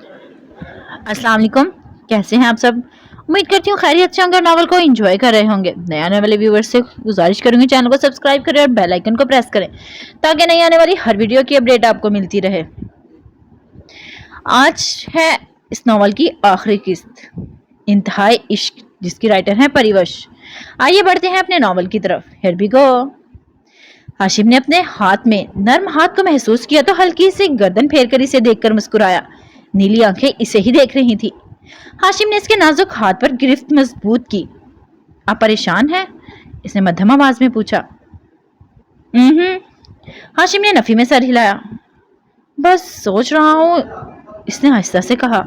अस्सलाम वालेकुम। कैसे हैं आप सब? उम्मीद करती हूँ खैरियत से होंगे और नॉवल को एंजॉय कर रहे होंगे। नए आने वाले व्यूवर्स से गुजारिश करूंगी चैनल को सब्सक्राइब करें और बेल आइकन को प्रेस करें ताकि नई आने वाली हर वीडियो की अपडेट आपको मिलती रहे। आज है इस नॉवल की आखिरी किस्त, इंतहाई इश्क, जिसकी राइटर हैं परिवश। आइए बढ़ते हैं अपने नॉवल की तरफ। Here we go. हाशिम ने अपने हाथ में नर्म हाथ को महसूस किया तो हल्की सी गर्दन फेरकर इसे देखकर मुस्कुराया। नीली आंखें इसे ही देख रही थी। हाशिम ने इसके नाजुक हाथ पर गिरफ्त मजबूत की। आप परेशान हैं? इसने मध्यम आवाज में पूछा। हाशिम ने नफी में सर हिलाया। बस सोच रहा हूँ, इसने आहिस्ता से कहा।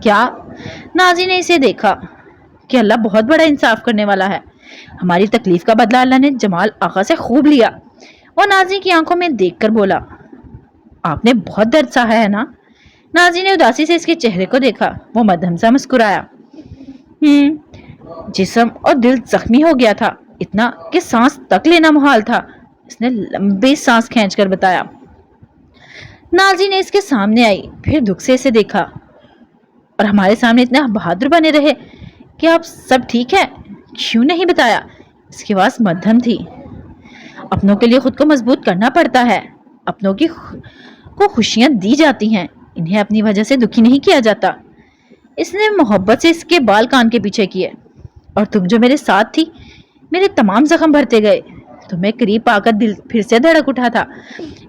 क्या? नाजी ने इसे देखा कि अल्लाह बहुत बड़ा इंसाफ करने वाला है। हमारी तकलीफ का बदला अल्लाह ने जमाल आका से खूब लिया। वो नाजी की आंखों में देखकर बोला, आपने बहुत दर्द सहा है ना? नाजी ने उदासी से इसके चेहरे को देखा। वो मध्यम सा मुस्कुराया। जिस्म और दिल जख्मी हो गया था, इतना कि सांस तक लेना मुहाल था। इसने लंबी सांस खींचकर बताया। नाजी ने इसके सामने आई, फिर दुख से इसे देखा। और हमारे सामने इतने बहादुर बने रहे कि आप सब ठीक है, क्यों नहीं बताया? इसकी आवाज मध्यम थी। अपनों के लिए खुद को मजबूत करना पड़ता है। अपनों की को खुशियां दी जाती हैं, इन्हें अपनी वजह से दुखी नहीं किया जाता। इसने मोहब्बत से इसके बाल कान के पीछे किए। और तुम जो मेरे साथ थी, मेरे तमाम जख्म भरते गए। तुम्हें करीब आकर दिल फिर से धड़क उठा था।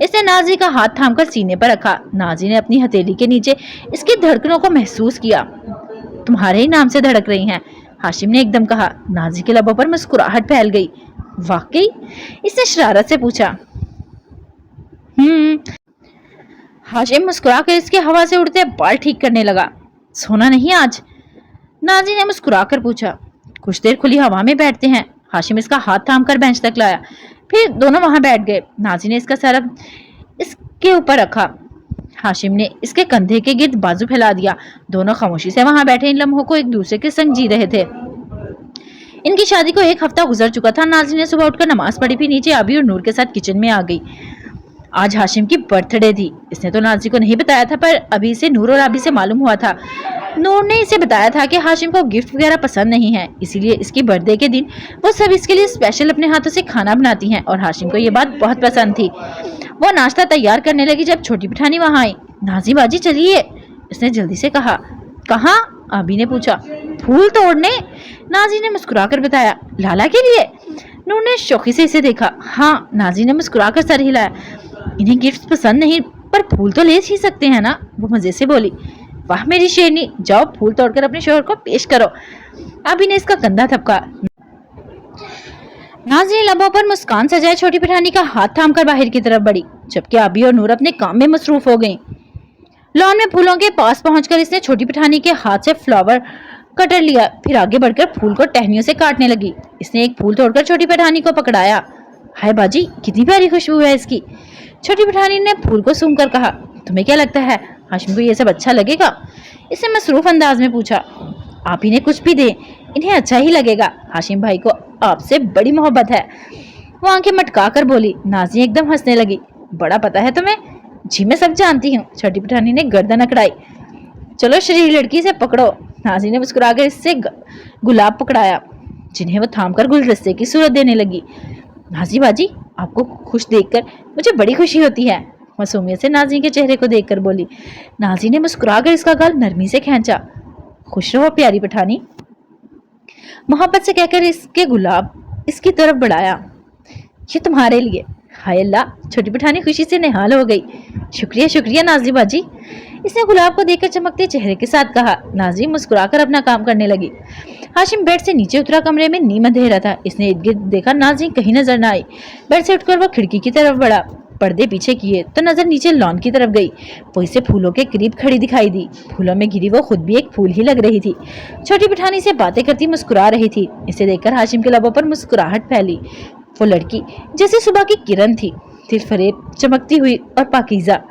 इसने नाजी का हाथ थामकर सीने पर रखा। नाजी ने अपनी हथेली के नीचे इसकी धड़कनों को महसूस किया। तुम्हारे ही नाम से धड़क रही हैं, हाशिम ने एकदम कहा। नाजी के लबों पर मुस्कुराहट फैल गई। वाकई? इसने शरारत से पूछा। हाशिम मुस्कुराकर इसके हवा से उड़ते बाल ठीक करने लगा। सोना नहीं आज? नाजी ने मुस्कुराकर पूछा। कुछ देर खुली हवा में बैठते हैं। हाशिम इसका हाथ थामकर बेंच तक लाया। फिर दोनों वहां बैठ गए। नाजी ने इसका सर इसके ऊपर रखा। हाशिम ने इसके कंधे के गिर्द बाजू फैला दिया। दोनों खामोशी से वहां बैठे इन लम्हों को एक दूसरे के संग जी रहे थे। इनकी शादी को 1 हफ्ता गुजर चुका था। नाजी ने सुबह उठकर नमाज पढ़ी, फिर नीचे आबी और नूर के साथ किचन में आ गई। आज हाशिम की बर्थडे थी। इसने तो नाजी को नहीं बताया था, पर अभी से नूर और आबी से मालूम हुआ था। नूर ने इसे बताया था कि हाशिम को गिफ्ट वगैरह पसंद नहीं है, इसीलिए इसकी बर्थडे के दिन वो सब इसके लिए स्पेशल अपने हाथों से खाना बनाती हैं और हाशिम को ये बात बहुत पसंद थी। वो नाश्ता तैयार करने लगी जब छोटी पठानी वहां आई। नाजी बाजी चलिए, इसने जल्दी से कहा। कहाँ? आबी ने पूछा। फूल तोड़ने, नाजी ने मुस्कुराकर बताया। लाला के लिए? नूर ने शौकी से इसे देखा। हाँ, नाजी ने मुस्कुराकर सर हिलाया। इन्हें गिफ्ट पसंद नहीं, पर फूल तो ले ही सकते हैं ना, वो मजे से बोली। वाह मेरी शेरनी, जाओ फूल तोड़कर अपने शोहर को पेश करो। अभी ने इसका कंधा थपका। नाजी ने लबों पर मुस्कान सजाए छोटी पठानी का हाथ थामकर बाहर की तरफ बढ़ी, जबकि अभी और नूर अपने काम में मसरूफ हो गईं। लॉन में फूलों के पास पहुंचकर इसने छोटी पठानी के हाथ से फ्लावर कटर लिया, फिर आगे बढ़कर फूल को टहनियों से काटने लगी। इसने एक फूल तोड़कर छोटी पठानी को पकड़ाया। हाय बाजी, कितनी प्यारी खुशबू है इसकी। छोटी पठानी ने फूल को सूंघकर कहा। तुम्हें क्या लगता है, हाशिम को ये सब अच्छा लगेगा? इसने मसरूफ अंदाज में पूछा। आप इन्हें कुछ भी दे, इन्हें अच्छा ही लगेगा। हाशिम भाई को आपसे बड़ी मोहब्बत है, वो आंखें मटका कर बोली। नाजी एकदम हंसने लगी। बड़ा पता है तुम्हें? जी मैं सब जानती हूँ। छोटी पठानी ने गर्दन अकड़ाई। चलो शरीर लड़की से पकड़ो। नाजी ने मुस्कुराकर इससे गुलाब पकड़ाया, जिन्हें वो थामकर गुलदस्ते की सूरत देने लगी। नाजी बाजी, आपको खुश देखकर मुझे बड़ी खुशी होती है, मासूमियत से नाजी के चेहरे को देखकर बोली। नाजी ने मुस्कुराकर इसका गाल नरमी से खींचा। खुश रहो प्यारी पठानी, मोहब्बत से कहकर इसके गुलाब इसकी तरफ बढ़ाया। ये तुम्हारे लिए। हाय अल्लाह, छोटी पठानी खुशी से निहाल हो गई। शुक्रिया शुक्रिया नाजी बाजी, इसने गुलाब को देखकर चमकते चेहरे के साथ कहा। नाजी मुस्कुराकर अपना काम करने लगी। हाशिम बेड से नीचे उतरा। कमरे में नीम अंधेरा था। इसने इर्द गिर्द देखा, नाजी कहीं नजर न आई। बेड से उठकर वह खिड़की की तरफ बढ़ा। पर्दे पीछे किए तो नजर नीचे लॉन की तरफ गई। वो इसे फूलों के करीब खड़ी दिखाई दी। फूलों में घिरी वो खुद भी एक फूल ही लग रही थी। छोटी पठानी से बातें करती मुस्कुरा रही थी। इसे देखकर हाशिम के लबों पर मुस्कुराहट फैली। वो लड़की जैसे सुबह की किरण थी, दिलफरेब, चमकती हुई और पाकीज़ा।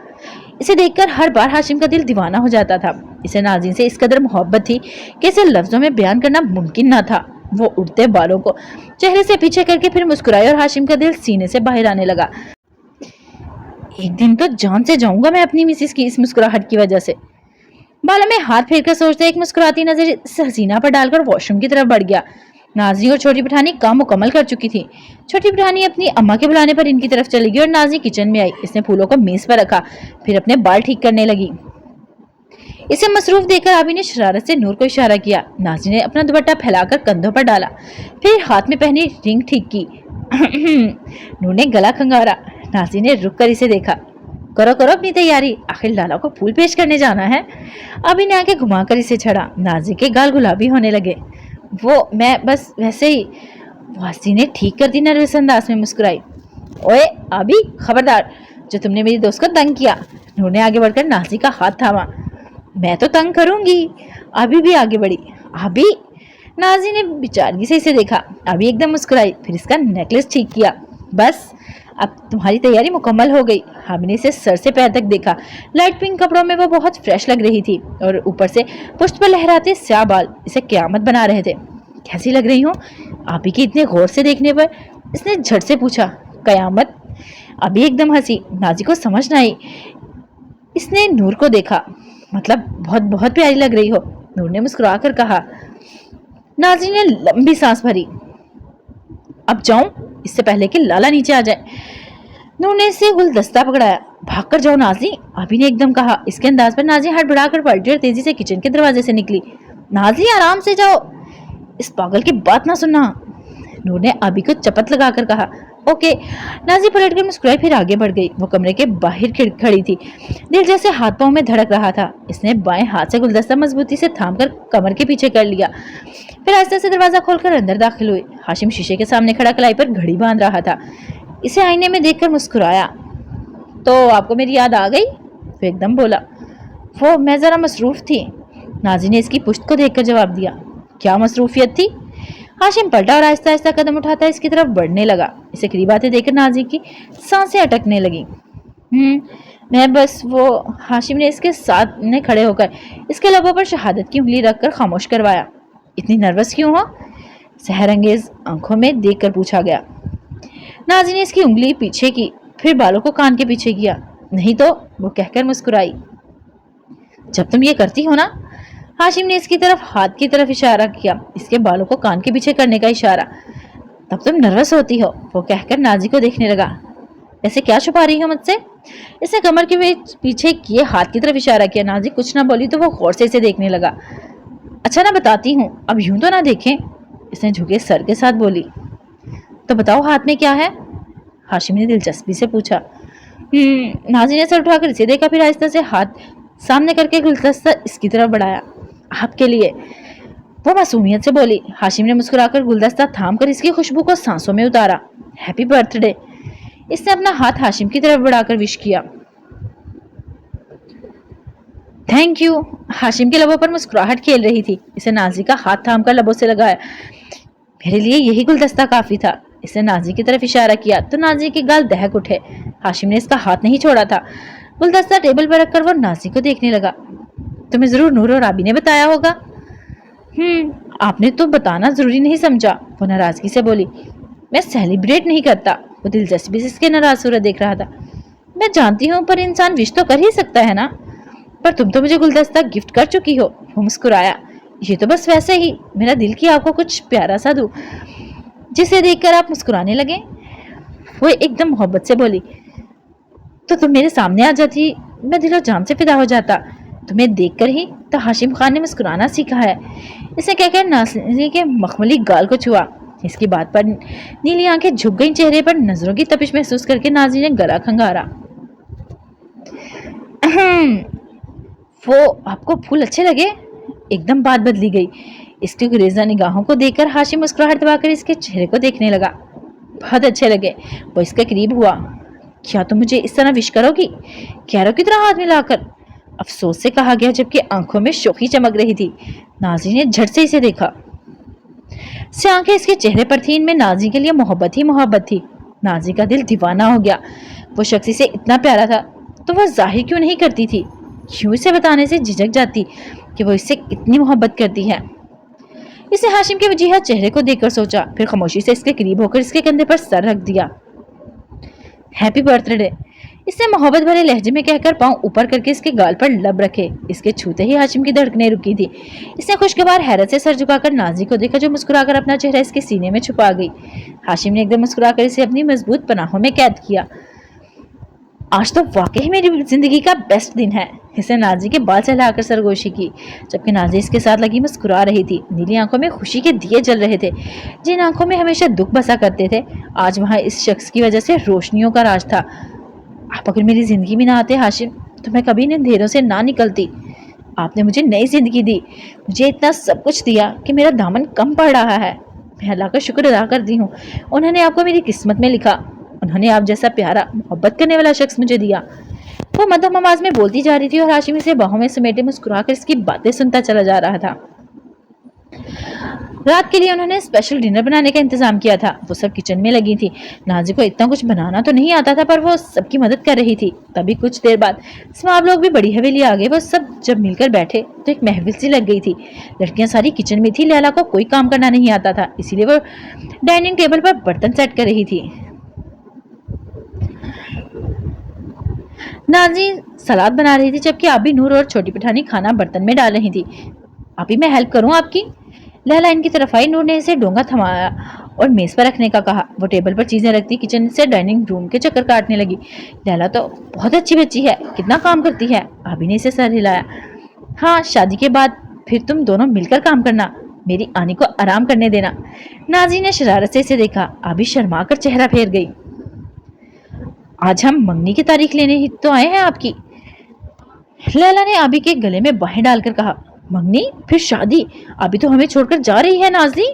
इसे देखकर हर बार हाशिम का दिल दीवाना हो जाता था। इसे नाज़रीन से इस कदर मोहब्बत थी कि इसे लफ्जों में बयान करना मुमकिन न था। वो उड़ते बालों को चेहरे से पीछे करके फिर मुस्कुराई और हाशिम का दिल सीने से बाहर आने लगा। एक दिन तो जान से जाऊंगा मैं अपनी मिसिस की इस मुस्कुराहट की वजह से। बालों में हाथ फेरकर सोचते एक मुस्कुराती नजर इस हसीना पर डालकर वॉशरूम की तरफ बढ़ गया। नाज़ी और छोटी पठानी काम मुकम्मल कर चुकी थी। छोटी पठानी अपनी अम्मा के बुलाने पर इनकी तरफ चली गई और नाज़ी किचन में आई। इसने फूलों को मेज पर रखा, फिर अपने बाल ठीक करने लगी। इसे मसरूफ देखकर आबी ने शरारत से नूर को इशारा किया। नाज़ी ने अपना दुपट्टा फैलाकर कंधों पर डाला, फिर हाथ में पहनी रिंग ठीक की। नूर ने गला खंगारा। नाज़ी ने रुक कर इसे देखा। करो करो अपनी तैयारी, आखिर लाला को फूल पेश करने जाना है। आबी ने आके घुमाकर इसे छड़ा। नाज़ी के गाल गुलाबी होने लगे। वो मैं बस वैसे ही। वासी ने ठीक कर दी नर्वस अंदाज में मुस्कुराई। ओए आबी, खबरदार, जो तुमने मेरी दोस्त को तंग किया। नूर ने आगे बढ़कर नाज़ी का हाथ थामा। मैं तो तंग करूंगी। आबी भी आगे बढ़ी। आबी, नाज़ी ने बेचारगी से इसे देखा। आबी एकदम मुस्कुराई, फिर इसका नेकलेस ठीक किया। बस अब तुम्हारी तैयारी मुकम्मल हो गई। आबी ने इसे सर से पैर तक देखा। लाइट पिंक कपड़ों में वो बहुत फ्रेश लग रही थी और ऊपर से पुष्ट पर लहराते स्याह बाल इसे क़यामत बना रहे थे। कैसी लग रही हूँ? आबी के इतने गौर से देखने पर इसने झट से पूछा। कयामत। आबी एकदम हंसी। नाज़ी को समझ न आई। इसने नूर को देखा। मतलब बहुत बहुत प्यारी लग रही हो, नूर ने मुस्कुरा कर कहा। नाज़ी ने लंबी सांस भरी। अब जाऊं, इससे पहले कि लाला नीचे आ जाए। नूर ने इसे गुलदस्ता पकड़ाया। भागकर जाओ नाज़ी, आबी ने एकदम कहा। इसके अंदाज पर नाज़ी हड़बड़ाकर पलटी और तेजी से किचन के दरवाजे से निकली। नाज़ी आराम से जाओ, इस पागल की बात ना सुनना, नूर ने आबी को चपत लगाकर कहा। ओके। नाज़ी पलटकर मुस्कुराई, फिर आगे बढ़ गई। वो कमरे के बाहर खड़ी थी। दिल जैसे हाथ पांव में धड़क रहा था। इसने बाएं हाथ से गुलदस्ता मजबूती से थामकर कमर के पीछे कर लिया, फिर आहिस्ते से दरवाजा खोलकर अंदर दाखिल हुई। हाशिम शीशे के सामने खड़ा कलाई पर घड़ी बांध रहा था। इसे आईने में देखकर मुस्कुराया। तो आपको मेरी याद आ गई? तो एकदम बोला। वो मैं जरा मसरूफ थी। नाज़ी ने इसकी पुश्त को देखकर जवाब दिया। क्या मसरूफियत थी? हाशिम पलटा और आहिस्ता आहिस्ता कदम उठाता इसकी तरफ बढ़ने लगा। इसे करीब आते देखकर नाज़ी की सांसें अटकने लगी। मैं बस वो, हाशिम ने इसके साथ ने खड़े होकर इसके लबों पर शहादत की उंगली रखकर खामोश करवाया। इतनी नर्वस क्यों हो? सहरंगेज आंखों में देखकर पूछा गया। नाज़ी ने इसकी उंगली पीछे की, फिर बालों को कान के पीछे किया। नहीं तो, वो कहकर मुस्कुराई। जब तुम ये करती हो ना, हाशिम ने इसकी तरफ हाथ की तरफ इशारा किया, इसके बालों को कान के पीछे करने का इशारा, तब तुम नर्वस होती हो। वो कहकर नाज़ी को देखने लगा। ऐसे क्या छुपा रही हो मुझसे? इसने कमर के पीछे किए हाथ की तरफ इशारा किया। नाज़ी कुछ ना बोली तो वो गौर से इसे देखने लगा। अच्छा ना, बताती हूँ, अब यूं तो ना देखें, इसने झुके सर के साथ बोली। तो बताओ हाथ में क्या है? हाशिम ने दिलचस्पी से पूछा। नाज़ी ने सर उठाकर इसे देखा, फिर आहिस्ता से हाथ सामने करके गुलदस्ता इसकी तरफ बढ़ाया। आपके लिए, वो मासूमियत से बोली। हाशिम ने मुस्कुराकर गुलदस्ता थामकर इसकी खुशबू को सांसों में उतारा। Happy birthday. इसने अपना हाथ हाशिम की तरफ बढ़ाकर विश किया। Thank you. हाशिम के लबों पर मुस्कुराहट खेल रही थी। इसे नाज़ी का हाथ थामकर लबों से लगाया। मेरे लिए यही गुलदस्ता काफी था। इसने नाज़ी की तरफ इशारा किया तो नाज़ी के गाल दहक उठे। हाशिम ने इसका हाथ नहीं छोड़ा था। गुलदस्ता टेबल पर रखकर वो नाज़ी को देखने लगा। तुम्हें जरूर नूर और आबी ने बताया होगा। आपने तो बताना जरूरी नहीं समझा, वो नाराजगी से बोली। मैं सेलिब्रेट नहीं करता। वो दिलचस्पी से इसके नाराज सूरत देख रहा था। मैं जानती हूँ, पर इंसान विश तो कर ही सकता है ना। पर तुम तो मुझे गुलदस्ता गिफ्ट कर चुकी हो। वो मुस्कुराया। ये तो बस वैसे ही, मेरा दिल की आपको कुछ प्यारा सा दूं, जिसे देखकर आप मुस्कुराने लगे। वो एकदम मोहब्बत से बोली। तो तुम मेरे सामने आ जाती, मैं दिलो जान से फिदा हो जाता। तुम्हें देखकर ही तो हाशिम खान ने मुस्कुराना सीखा है। इसे कहकर नाज़ी के मखमली गाल को छुआ। इसकी बात पर नीली आंखें झुक गईं। चेहरे पर नजरों की तपिश महसूस करके नाज़ी ने गला खंगारा। वो आपको फूल अच्छे लगे? एकदम बात बदली गई। इसकी गुरेजा निगाहों को देखकर हाशिम मुस्कुराहट दबाकर इसके चेहरे को देखने लगा। बहुत अच्छे लगे। वो इसके करीब हुआ। क्या तुम मुझे इस तरह विश करोगी? क्यारों की तरह हाथ मिलाकर? अफसोस से कहा गया, जबकि आंखों में शोखी चमक रही थी। नाज़ी ने झट से इसे देखा। से आंखें इसके चेहरे पर थी। इनमें नाज़ी के लिए मोहब्बत ही मोहब्बत थी। नाज़ी का दिल दीवाना हो गया। वो शख्स इसे इतना प्यारा था तो वह जाहिर क्यों नहीं करती थी? क्यों इसे बताने से झिझक जाती कि वो इससे इतनी मोहब्बत करती है? इसे हाशिम के वजीहा चेहरे को देखकर सोचा, फिर खामोशी से इसके करीब होकर इसके कंधे पर सर रख दिया। Happy birthday. इसने मोहब्बत भरे लहजे में कहकर पांव ऊपर करके इसके गाल पर लब रखे। इसके छूते ही हाशिम की धड़कनें रुकी थी। इसने खुशगवार हैरत से सर झुकाकर नाजी को देखा, जो मुस्कुराकर अपना चेहरा इसके सीने में छुपा गई। हाशिम ने एकदम मुस्कुराकर इसे अपनी मजबूत पनाहों में कैद किया। आज तो वाकई मेरी जिंदगी का बेस्ट दिन है। इसने नाजी के बाल सहलाकर सरगोशी की, जबकि नाजी इसके साथ लगी मुस्कुरा रही थी। नीली आंखों में खुशी के दिए जल रहे थे, जिन आंखों में हमेशा दुख बसा करते थे। आज वहां इस शख्स की वजह से रोशनियों का राज था। आप अगर मेरी जिंदगी में ना आते हाशिम, तो मैं कभी इन अंधेरों से ना निकलती। आपने मुझे नई जिंदगी दी, मुझे इतना सब कुछ दिया कि मेरा दामन कम पड़ रहा है। मैं अल्लाह का शुक्र अदा करती हूँ, उन्होंने आपको मेरी किस्मत में लिखा। उन्होंने आप जैसा प्यारा मोहब्बत करने वाला शख्स मुझे दिया। वो मध्यम आवाज में बोलती जा रही थी और हाशिम इसे बाहों में समेटे मुस्कुराकर इसकी बातें सुनता चला जा रहा था। रात के लिए उन्होंने स्पेशल डिनर बनाने का इंतजाम किया था। वो सब किचन में लगी थी। नाजी को इतना कुछ बनाना तो नहीं आता था, पर वो सबकी मदद कर रही थी। तभी कुछ देर बाद स्वाब लोग भी बड़ी हवेली आ गए। वो सब जब मिलकर बैठे तो एक महफिल सी लग गई थी। लड़कियां सारी किचन में थी। लैला को कोई काम करना नहीं आता था, इसीलिए वो डाइनिंग टेबल पर बर्तन सेट कर रही थी। नाजी सलाद बना रही थी, जबकि आबी, नूर और छोटी पठानी खाना बर्तन में डाल रही थी। आबी, मैं हेल्प करूं आपकी? लैला इनकी तरफ आई। नूर ने इसे डोंगा थमाया और मेज पर रखने का कहा। वो टेबल पर चीजें रखती किचन से डाइनिंग रूम के चक्कर काटने लगी। लैला तो बहुत अच्छी बच्ची है, कितना काम करती है। आबी ने इसे सर हिलाया। हाँ, शादी के बाद फिर तुम दोनों मिलकर काम करना, मेरी आनी को आराम करने देना। नाजी ने शरारत से इसे देखा। आबी शर्मा कर चेहरा फेर गई। आज हम मंगनी की तारीख लेने ही तो आए हैं आपकी। लैला ने आबी के गले में बाहें डालकर कहा। मंगनी फिर शादी? अभी तो हमें छोड़कर जा रही है नाजी,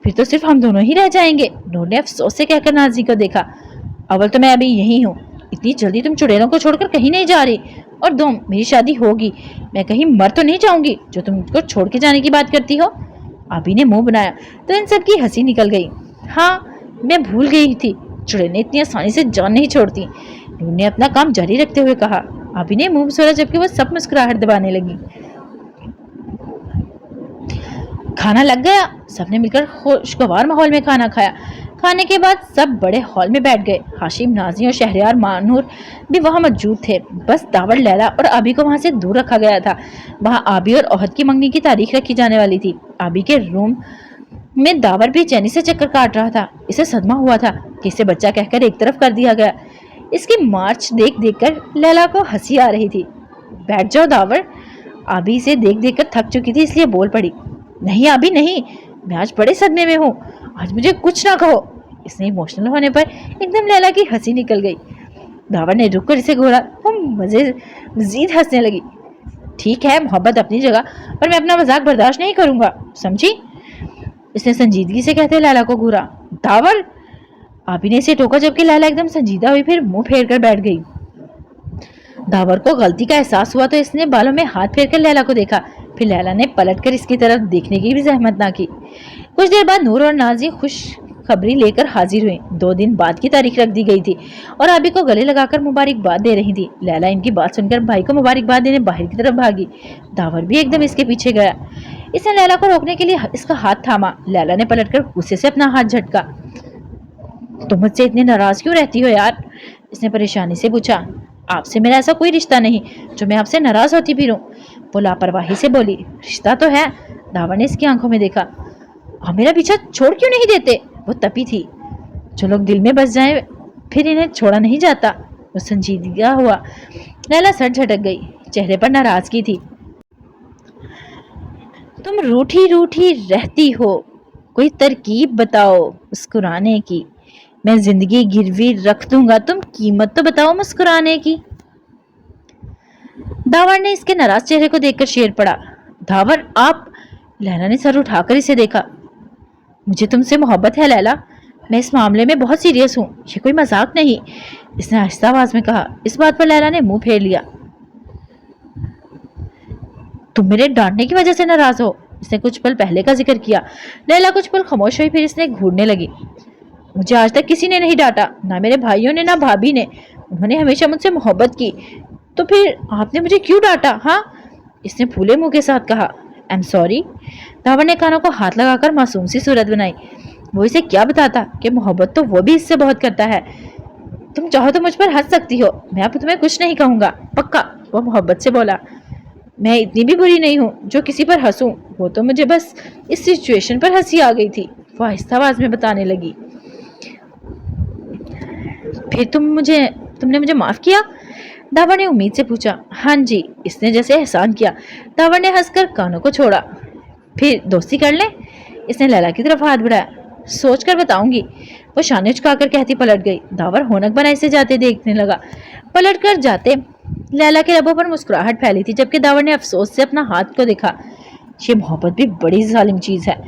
फिर तो सिर्फ हम दोनों ही रह जाएंगे। नूर ने अफसोस से कहकर नाजी को देखा। अव्वल तो मैं अभी यही हूँ, इतनी जल्दी तुम चुड़ैलों को छोड़कर कहीं नहीं जा रही। और दो, मेरी शादी होगी, मैं कहीं मर तो नहीं जाऊंगी जो तुमको छोड़ के जाने की बात करती हो। आबी ने मुंह बनाया तो इन सब की हंसी निकल गई। हाँ, मैं भूल गई थी, चुड़ैलें इतनी आसानी से जान नहीं छोड़ती। नूर ने अपना काम जारी रखते हुए कहा। आबी ने मुंह सोचा, जबकि वह सब मुस्कुराहट दबाने लगी। खाना लग गया। सबने मिलकर खुशगवार माहौल में खाना खाया। खाने के बाद सब बड़े हॉल में बैठ गए। हाशिम, नाजी और शहरयार मानूर भी वहां मौजूद थे। बस दावर, लैला और आबी को वहां से दूर रखा गया था। वहां आबी और ओहद की मंगनी की तारीख रखी जाने वाली थी। आबी के रूम में दावर भी चैनी से चक्कर काट रहा था। इसे सदमा हुआ था कि इसे बच्चा कहकर एक तरफ कर दिया गया। इसकी मार्च देख देख कर लैला को हंसी आ रही थी। बैठ जाओ दावर। आबी इसे देख देख कर थक चुकी थी, इसलिए बोल पड़ी। नहीं आबी नहीं, मैं आज बड़े सदमे में हूँ, आज मुझे कुछ ना कहो। इसने इमोशनल होने पर एकदम लैला की हंसी निकल गई। दावर ने रुक कर इसे घूरा। वो मजीद हंसने लगी। ठीक है, मोहब्बत अपनी जगह, पर मैं अपना मजाक बर्दाश्त नहीं करूंगा, समझी? इसने संजीदगी से कहते लैला को घूरा। दावर, आबी ने इसे टोका, जबकि लैला एकदम संजीदा हुई, फिर मुंह फेर कर बैठ गई। दावर को गलती का एहसास हुआ तो इसने बालों में हाथ फेर कर लैला को देखा। फिर लैला ने पलटकर इसकी तरफ देखने की भी जहमत ना की। कुछ देर बाद नूर और नाजी खुश खबरी लेकर हाजिर हुई। 2 दिन बाद की तारीख रख दी गई थी और आबी को गले लगाकर मुबारकबाद दे रही थी। लैला इनकी बात सुनकर भाई को मुबारकबाद देने बाहर की तरफ भागी। दावर भी एकदम इसके पीछे गया। इसने लैला को रोकने के लिए इसका हाथ थामा। लैला ने पलटकर गुस्से से अपना हाथ झटका। तुम मुझसे इतनी नाराज क्यों रहती हो यार? इसने परेशानी से पूछा। आपसे मेरा ऐसा कोई रिश्ता नहीं जो मैं आपसे नाराज होती फिरूं। वो लापरवाही से बोली। रिश्ता तो है। दावर ने इसकी आंखों में देखा। आप मेरा पीछा छोड़ क्यों नहीं देते? वो तपी थी। जो लोग दिल में बस जाए फिर इन्हें छोड़ा नहीं जाता। वो संजीदगा हुआ। लैला सर झटक गई, चेहरे पर नाराजगी थी। तुम रूठी रूठी रहती हो, कोई तरकीब बताओ मुस्कुराने की। मैं जिंदगी गिरवी रख दूंगा, तुम कीमत तो बताओ मुस्कुराने की। दावर ने इसके नाराज चेहरे को देखकर शेर पड़ा। दावर, आप? लैला ने सर उठाकर इसे देखा। मुझे तुमसे मोहब्बत है लैला, मैं इस मामले में बहुत सीरियस हूँ, ये कोई मजाक नहीं, इसने आहिस्ता आवाज में कहा। इस बात पर लैला ने मुंह फेर लिया। तुम मेरे डांटने की वजह से नाराज हो? इसने कुछ पल पहले का जिक्र किया। लैला कुछ पल खामोश हुई, फिर इसने घूरने लगी। मुझे आज तक किसी ने नहीं डांटा, ना मेरे भाइयों ने ना भाभी ने। उन्होंने हमेशा मुझसे मोहब्बत की, तो फिर आपने मुझे क्यों डांटा? हाँ, इसने फूले मुंह के साथ कहा। I am sorry. दावर ने कानों को हाथ लगाकर मासूम सी सूरत बनाई। वो इसे क्या बताता कि मोहब्बत तो वो भी इससे बहुत करता है। तुम चाहो तो मुझ पर हंस सकती हो, मैं अब तुम्हें कुछ नहीं कहूंगा, पक्का, वो मोहब्बत से बोला। मैं इतनी भी बुरी नहीं हूँ जो किसी पर हंसूं, वो तो मुझे बस इस सिचुएशन पर हंसी आ गई थी, वो आहिस्ता आवाज में बताने लगी। फिर तुमने मुझे माफ किया? दावर ने उम्मीद से पूछा। हाँ जी, इसने जैसे एहसान किया। दावर ने हंसकर कानों को छोड़ा। फिर दोस्ती कर ले? इसने लैला की तरफ हाथ बढ़ाया। सोच कर बताऊंगी, वो शाने झुकाकर कहती पलट गई। दावर होनक बना इसे जाते देखने लगा। पलट कर जाते लैला के लबों पर मुस्कुराहट फैली थी, जबकि दावर ने अफसोस से अपना हाथ को देखा। ये मोहब्बत भी बड़ी जालिम चीज है।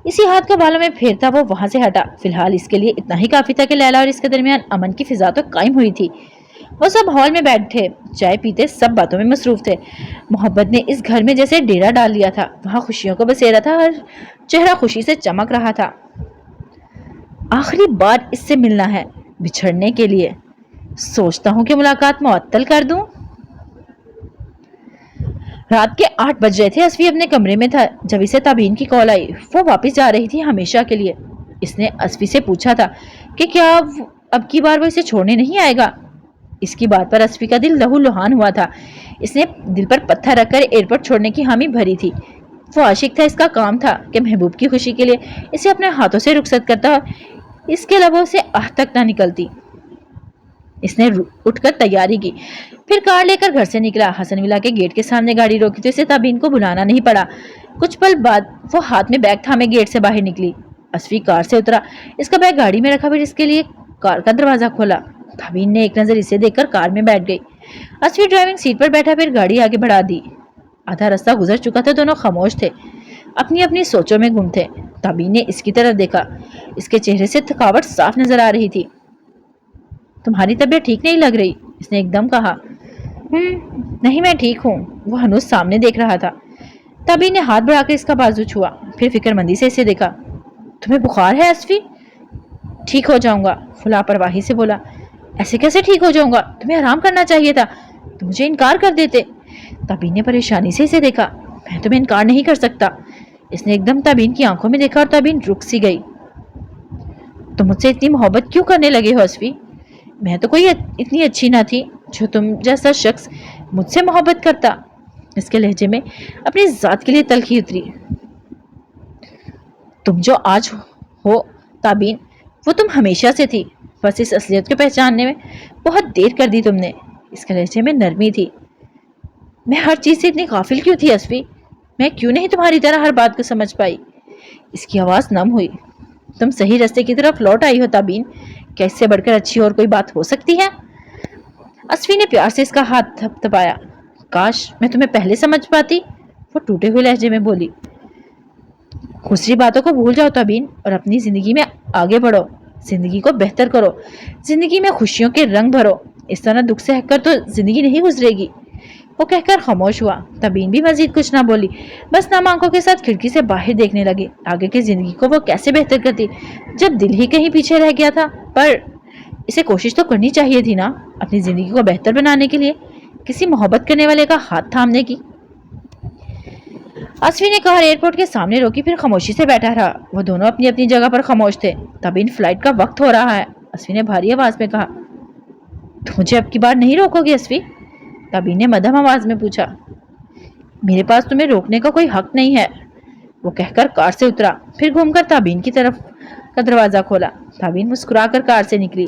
इसी हाथ को बालों में फेरता वो वहां से हटा। फिलहाल इसके लिए इतना ही काफी था कि लैला और इसके दरमियान अमन की फिजा तो कायम हुई थी। वो सब हॉल में बैठे चाय पीते सब बातों में मसरूफ थे। मोहब्बत ने इस घर में जैसे डेरा डाल लिया था। वहां खुशियों को बसेरा था, हर चेहरा खुशी से चमक रहा था। आखिरी बार इससे मिलना है, बिछड़ने के लिए। सोचता हूं कि मुलाकात मुअत्तल कर दूं। रात के 8 बज रहे थे। असफी अपने कमरे में था जब इसे ताबीन की कॉल आई। वो वापस जा रही थी हमेशा के लिए। इसने असफी से पूछा था कि क्या अब की बार वो इसे छोड़ने नहीं आएगा। इसकी बात पर असफी का दिल लहू लुहान हुआ था। इसने दिल पर पत्थर रखकर एयरपोर्ट छोड़ने की हामी भरी थी। वो आशिक था, इसका काम था कि महबूब की खुशी के लिए इसे अपने हाथों से रुखसत करता, इसके लबों से आह तक ना निकलती। इसने उठकर तैयारी की, फिर कार लेकर घर से निकला। हसन विला के गेट के सामने गाड़ी रोकी तो इसे ताबीन को बुलाना नहीं पड़ा। कुछ पल बाद वो हाथ में बैग थामे गेट से बाहर निकली। असफी कार से उतरा, इसका बैग गाड़ी में रखा, फिर इसके लिए कार का दरवाजा खोला। ताबीन ने एक नजर इसे देखकर कार में बैठ गई। असफी ड्राइविंग सीट पर बैठा, फिर गाड़ी आगे बढ़ा दी। आधा रास्ता गुजर चुका था। दोनों खामोश थे, अपनी अपनी सोचों में गुम थे। ताबीन ने इसकी तरफ देखा। इसके चेहरे से थकावट साफ नजर आ रही थी। तुम्हारी तबीयत ठीक नहीं लग रही, इसने एकदम कहा। नहीं, मैं ठीक हूँ। वो हनूज सामने देख रहा था। ताबीन ने हाथ बढ़ाकर इसका बाजू छुआ, फिर फिक्रमंदी से इसे देखा। तुम्हें बुखार है असफी? ठीक हो जाऊंगा, वो लापरवाही से बोला। ऐसे कैसे ठीक हो जाऊंगा? तुम्हें आराम करना चाहिए था, तुम मुझे इनकार कर देते। ताबीन ने परेशानी से इसे देखा। मैं तुम्हें इनकार नहीं कर सकता। इसने एकदम ताबीन की आंखों में देखा और ताबीन रुक सी गई। तुम मुझसे इतनी मोहब्बत क्यों करने लगे हो असफी? मैं तो कोई इतनी अच्छी ना थी जो तुम जैसा शख्स मुझसे मोहब्बत करता। इसके लहजे में अपनी जात के लिए तलखी उतरी। तुम जो आज हो ताबीन, वो तुम हमेशा से थी, बस इस असलियत को पहचानने में बहुत देर कर दी तुमने। इसके लहजे में नरमी थी। मैं हर चीज से इतनी गाफिल क्यों थी असफी? मैं क्यों नहीं तुम्हारी तरह हर बात को समझ पाई? इसकी आवाज नम हुई। तुम सही रास्ते की तरफ लौट आई हो ताबीन। क्या इससे बढ़कर अच्छी और कोई बात हो सकती है? असफी ने प्यार से इसका हाथ थपथपाया। काश मैं तुम्हें पहले समझ पाती, वो टूटे हुए लहजे में बोली। दूसरी बातों को भूल जाओ ताबीन और अपनी जिंदगी में आगे बढ़ो। जिंदगी को बेहतर करो, जिंदगी में खुशियों के रंग भरो। इस तरह दुख से हटकर तो जिंदगी नहीं गुजरेगी। वो कहकर खामोश हुआ। ताबीन भी मजीद कुछ ना बोली, बस नम आंखों के साथ खिड़की से बाहर देखने लगी। आगे की जिंदगी को वो कैसे बेहतर करती जब दिल ही कहीं पीछे रह गया था। पर इसे कोशिश तो करनी चाहिए थी ना, अपनी जिंदगी को बेहतर बनाने के लिए, किसी मोहब्बत करने वाले का हाथ थामने की। असफी ने कार एयरपोर्ट के सामने रोकी, फिर खामोशी से बैठा रहा। वो दोनों अपनी अपनी जगह पर खामोश थे। ताबीन, फ्लाइट का वक्त हो रहा है, असफी ने भारी आवाज में कहा। तो मुझे अब की बार नहीं रोकोगे असफी? ताबीन ने मध्यम आवाज में पूछा। मेरे पास तुम्हें रोकने का कोई हक नहीं है, वो कहकर कार से उतरा, फिर घूमकर ताबीन की तरफ का दरवाजा खोला। ताबीन मुस्कुराकर कार से निकली।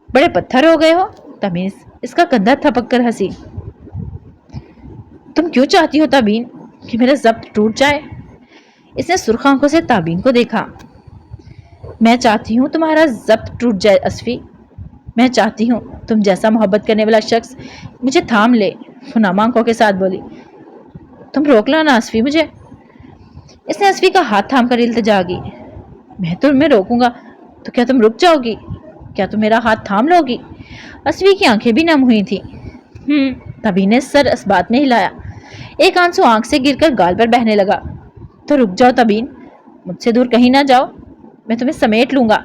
बड़े पत्थर हो गए हो, ताबीन इसका कंधा थपक कर हंसी। तुम क्यों चाहती हो ताबीन कि मेरा जब्त टूट जाए? इसने सुर्ख आंखों से ताबीन को देखा। मैं चाहती हूँ तुम्हारा जब्त टूट जाए असफी। मैं चाहती हूँ तुम जैसा मोहब्बत करने वाला शख्स मुझे थाम ले, वो नम आंखों के साथ बोली। तुम रोक लो ना असफी मुझे। इसने असफी का हाथ थाम कर इल्तिजा की। मैं तुम्हें रोकूंगा तो क्या तुम रुक जाओगी? क्या तुम मेरा हाथ थाम लोगी? असफी की आंखें भी नम हुई थी। ताबीन ने सर इस बात में हिलाया। एक आंसू आंख से गिरकर गाल पर बहने लगा। तो रुक जाओ ताबीन, मुझसे दूर कहीं ना जाओ। मैं तुम्हें समेट लूंगा,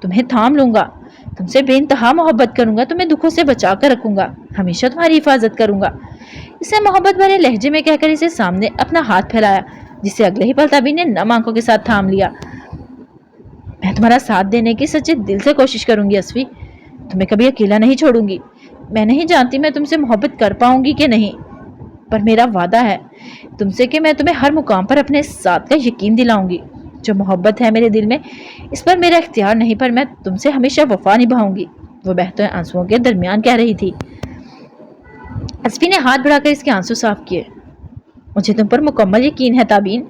तुम्हें थाम लूंगा, तुमसे बेइंतहा मोहब्बत करूंगा, तुम्हें दुखों से बचा कर रखूंगा, हमेशा तुम्हारी हिफाजत करूंगा। इसे मोहब्बत भरे लहजे में कहकर इसे सामने अपना हाथ फैलाया, जिसे अगले ही पल ताबीन ने नम आंखों के साथ थाम लिया। मैं तुम्हारा साथ देने की सच्चे दिल से कोशिश करूंगी असफी, तुम्हें कभी अकेला नहीं छोड़ूंगी। मैं नहीं जानती मैं तुमसे मोहब्बत कर पाऊंगी कि नहीं, पर मेरा वादा है तुमसे कि मैं तुम्हें हर मुकाम पर अपने साथ का यकीन दिलाऊंगी। जो मोहब्बत है मेरे दिल में, इस पर मेरा इख्तियार नहीं, पर मैं तुमसे हमेशा वफा निभाऊंगी। वो बहते आंसुओं के दरमियान कह रही थी। अस्फी ने हाथ बढ़ाकर इसके आंसू साफ किए। मुझे तुम पर मुकम्मल यकीन है ताबीन।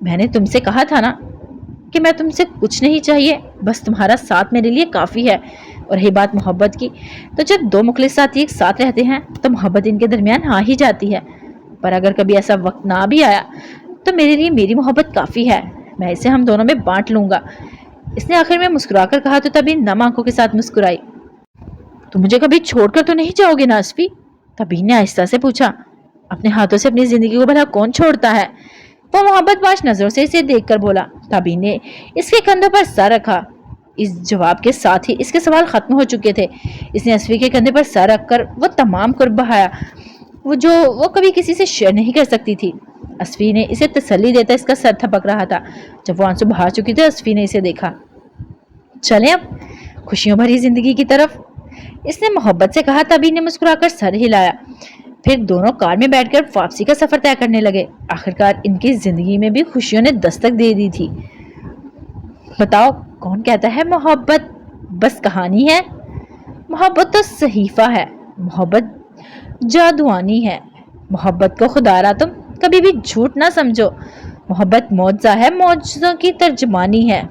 मैंने तुमसे कहा था ना कि मैं तुमसे कुछ नहीं चाहिए, बस तुम्हारा साथ मेरे लिए काफ़ी है। और रही बात मोहब्बत की, तो जब दो मुखलिस साथी एक साथ रहते हैं तो मोहब्बत इनके दरमियान आ ही जाती है। पर अगर कभी ऐसा वक्त ना भी आया तो मेरे लिए मेरी मोहब्बत काफ़ी है, मैं इसे हम दोनों में बांट लूंगा। इसने आखिर में मुस्कुराकर कहा तो तबीन नम आंखों के साथ मुस्कुराई। तो मुझे कभी छोड़कर तो नहीं जाओगे ना अस्फी? तबीन ने आहिस्ता से पूछा। अपने हाथों से अपनी जिंदगी को भला कौन छोड़ता है? वो मोहब्बत बाश नजरों से इसे देखकर बोला। तबीन ने इसके कंधों पर सर रखा। इस जवाब के साथ ही इसके सवाल खत्म हो चुके थे। इसने अस्फी के कंधे पर सर रखकर वो तमाम कुर्ब बहाया जो वो कभी किसी से शेयर नहीं कर सकती थी। अस्फी ने इसे तसल्ली देता इसका सर थपक रहा था। जब वो आंसू बहा चुकी थी अस्फी ने इसे देखा। चलें अब खुशियों भरी जिंदगी की तरफ, इसने मोहब्बत से कहा। तभी ने मुस्कुराकर सर हिलाया। फिर दोनों कार में बैठकर वापसी का सफर तय करने लगे। आखिरकार इनकी जिंदगी में भी खुशियों ने दस्तक दे दी थी। बताओ कौन कहता है मोहब्बत बस कहानी है? मोहब्बत तो सहीफा है, मोहब्बत जादुआनी है। मोहब्बत को खुदारा तुम कभी भी झूठ ना समझो। मोहब्बत मौजज़ा है, मौजज़ों की तर्जमानी है।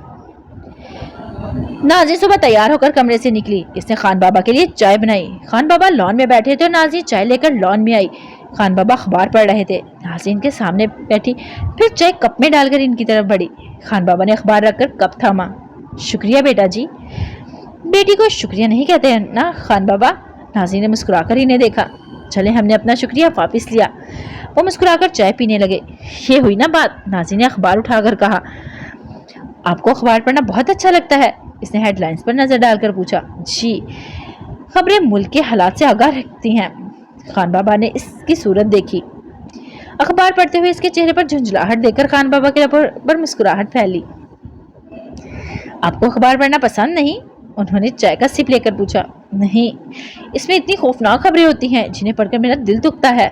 नाज़ी सुबह तैयार होकर कमरे से निकली। इसने खान बाबा के लिए चाय बनाई। खान बाबा लॉन में बैठे थे और नाज़ी चाय लेकर लॉन में आई। खान बाबा अखबार पढ़ रहे थे। नाज़ी इनके सामने बैठी, फिर चाय कप में डालकर इनकी तरफ बढ़ी। खान बाबा ने अखबार रखकर कप थामा। शुक्रिया बेटा जी। बेटी को शुक्रिया नहीं कहते हैं ना खान बाबा? नाज़ी ने मुस्कुराकर इन्हें देखा। चले हमने अपना शुक्रिया वापिस लिया। वो मुस्कुराकर चाय पीने लगे। ये हुई ना बात? नाज़ी ने अखबार उठाकर कहा। आपको अखबार पढ़ना बहुत अच्छा लगता है? इसने हेडलाइंस पर नजर डालकर पूछा। जी, खबरें मुल्क के हालात से आगाह रखती हैं। खान बाबा ने इसकी सूरत देखी। अखबार पढ़ते हुए इसके चेहरे पर झुंझलाहट देखकर खान बाबा के लबों पर मुस्कुराहट फैली। आपको अखबार पढ़ना पसंद नहीं? उन्होंने चाय का सिप लेकर पूछा। नहीं, इसमें इतनी खौफनाक खबरें होती हैं जिन्हें पढ़कर मेरा दिल दुखता है।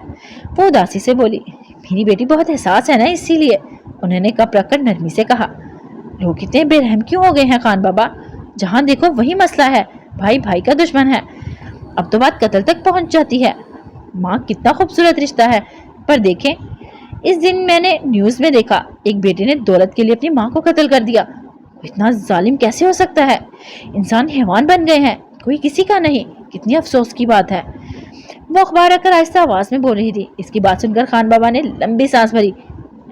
वो उदासी से बोली। मेरी बेटी बहुत एहसास है ना, इसीलिए। उन्होंने कप रखकर नरमी से कहा। लोग इतने बेरहम क्यों हो गए हैं खान बाबा? जहां देखो वही मसला है, भाई भाई का दुश्मन है। अब तो बात कत्ल तक पहुंच जाती है। माँ कितना खूबसूरत रिश्ता है, पर देखें इस दिन मैंने न्यूज़ में देखा एक बेटे ने दौलत के लिए अपनी माँ को कत्ल कर दिया। इतना जालिम कैसे हो सकता है? इंसान हैवान बन गए हैं, कोई किसी का नहीं। कितनी अफसोस की बात है। वो अखबार रखकर आहिस्ता आवाज में बोल रही थी। इसकी बात सुनकर खान बाबा ने लंबी सांस भरी।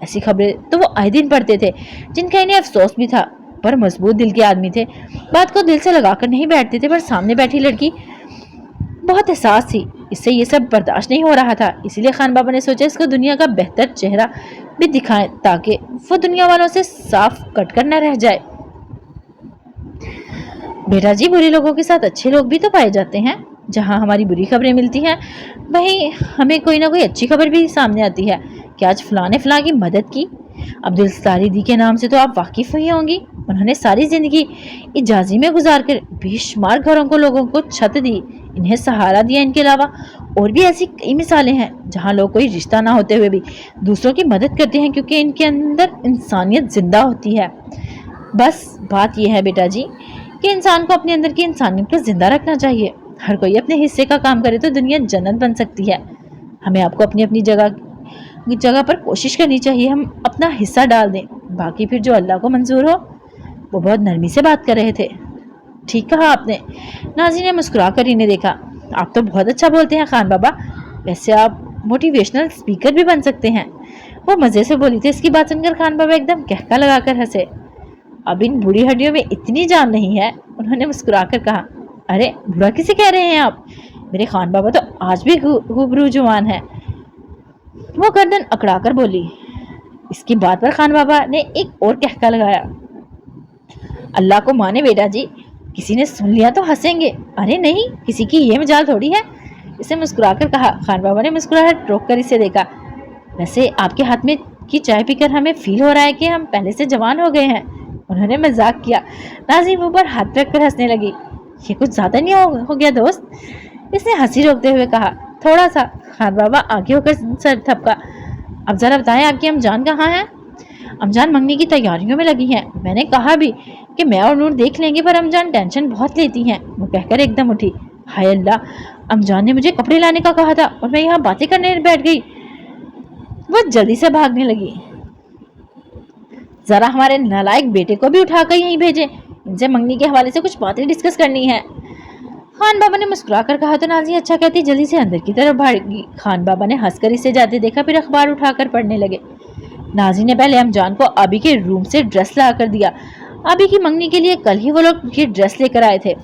ऐसी खबरें तो वो आए दिन पढ़ते थे, जिनका इन्हें अफसोस भी था, पर मजबूत दिल के आदमी थे। बात को दिल से लगाकर नहीं बैठते थे, पर सामने बैठी लड़की बहुत एहसास थी। इससे ये सब बर्दाश्त नहीं हो रहा था। इसीलिए खान बाबा ने सोचा इसको दुनिया का बेहतर चेहरा भी दिखाएं, ताकि वो दुनिया वालों से साफ कटकर न रह जाए। बेटा जी, बुरे लोगों के साथ अच्छे लोग भी तो पाए जाते हैं। जहाँ हमारी बुरी खबरें मिलती हैं, वहीं हमें कोई ना कोई अच्छी खबर भी सामने आती है। कि आज फलां ने फलां की मदद की। अब्दुल सत्तार दी के नाम से तो आप वाकिफ हुई होंगी। उन्होंने सारी जिंदगी इजाजी में गुजारकर बेशुमार घरों को, लोगों को छत दी, इन्हें सहारा दिया। इनके अलावा और भी ऐसी कई मिसालें हैं जहाँ लोग कोई रिश्ता ना होते हुए भी दूसरों की मदद करते हैं, क्योंकि इनके अंदर इंसानियत जिंदा होती है। बस बात यह है बेटा जी कि इंसान को अपने अंदर की इंसानियत को जिंदा रखना चाहिए। हर कोई अपने हिस्से का काम करे तो दुनिया जन्नत बन सकती है। हमें आपको अपनी अपनी जगह पर कोशिश करनी चाहिए। हम अपना हिस्सा डाल दें, बाकी फिर जो अल्लाह को मंजूर हो। वो बहुत नरमी से बात कर रहे थे। ठीक कहा आपने। नाज़ी ने मुस्कुरा कर इन्हें देखा। आप तो बहुत अच्छा बोलते हैं खान बाबा, वैसे आप मोटिवेशनल स्पीकर भी बन सकते हैं। वो मज़े से बोली थी। इसकी बात सुनकर खान बाबा एकदम कहका लगाकर हंसे। अब इन बूढ़ी हड्डियों में इतनी जान नहीं है, उन्होंने मुस्कुरा कर कहा। अरे बुरा किसे कह रहे हैं आप? मेरे खान बाबा तो आज भी गुबरू जवान है। वो गर्दन अकड़ाकर बोली। इसकी बात पर खान बाबा ने एक और कहका लगाया। अल्लाह को माने बेटा जी, किसी ने सुन लिया तो हंसेंगे। अरे नहीं, किसी की ये मजाल थोड़ी है, इसे मुस्कुराकर कहा। खान बाबा ने मुस्कुराहट रोक कर इसे देखा। वैसे आपके हाथ में की चाय पीकर हमें फील हो रहा है कि हम पहले से जवान हो गए हैं। उन्होंने मजाक किया। नाज़ी मुंह पर हाथ रखकर हंसने लगी। ये कुछ ज्यादा नहीं हो गया दोस्त, इसने हंसी रोकते हुए कहा। थोड़ा सा। खान बाबा आगे होकर सर थपका। अब जरा बताएं आपकी अमजान कहाँ है? अमजान मंगनी की तैयारियों में लगी हैं। मैंने कहा भी कि मैं और नूर देख लेंगे, पर अमजान टेंशन बहुत लेती हैं। वो कहकर एकदम उठी। हाय अल्लाह, अमजान ने मुझे कपड़े लाने का कहा था और मैं यहाँ बातें करने बैठ गई। वो जल्दी से भागने लगी। जरा हमारे नालायक बेटे को भी उठाकर यहीं भेजें, इनसे मंगनी के हवाले से कुछ बातें डिस्कस करनी है। खान बाबा ने मुस्कुराकर कहा तो नाजी अच्छा कहती जल्दी से अंदर की तरफ भागी। खान बाबा ने हंसकर इसे जाते देखा, फिर अखबार उठाकर पढ़ने लगे। नाजी ने पहले अमजान को अभी के रूम से ड्रेस ला कर दिया। अभी की मंगनी के लिए कल ही वो लोग ये ड्रेस लेकर आए थे।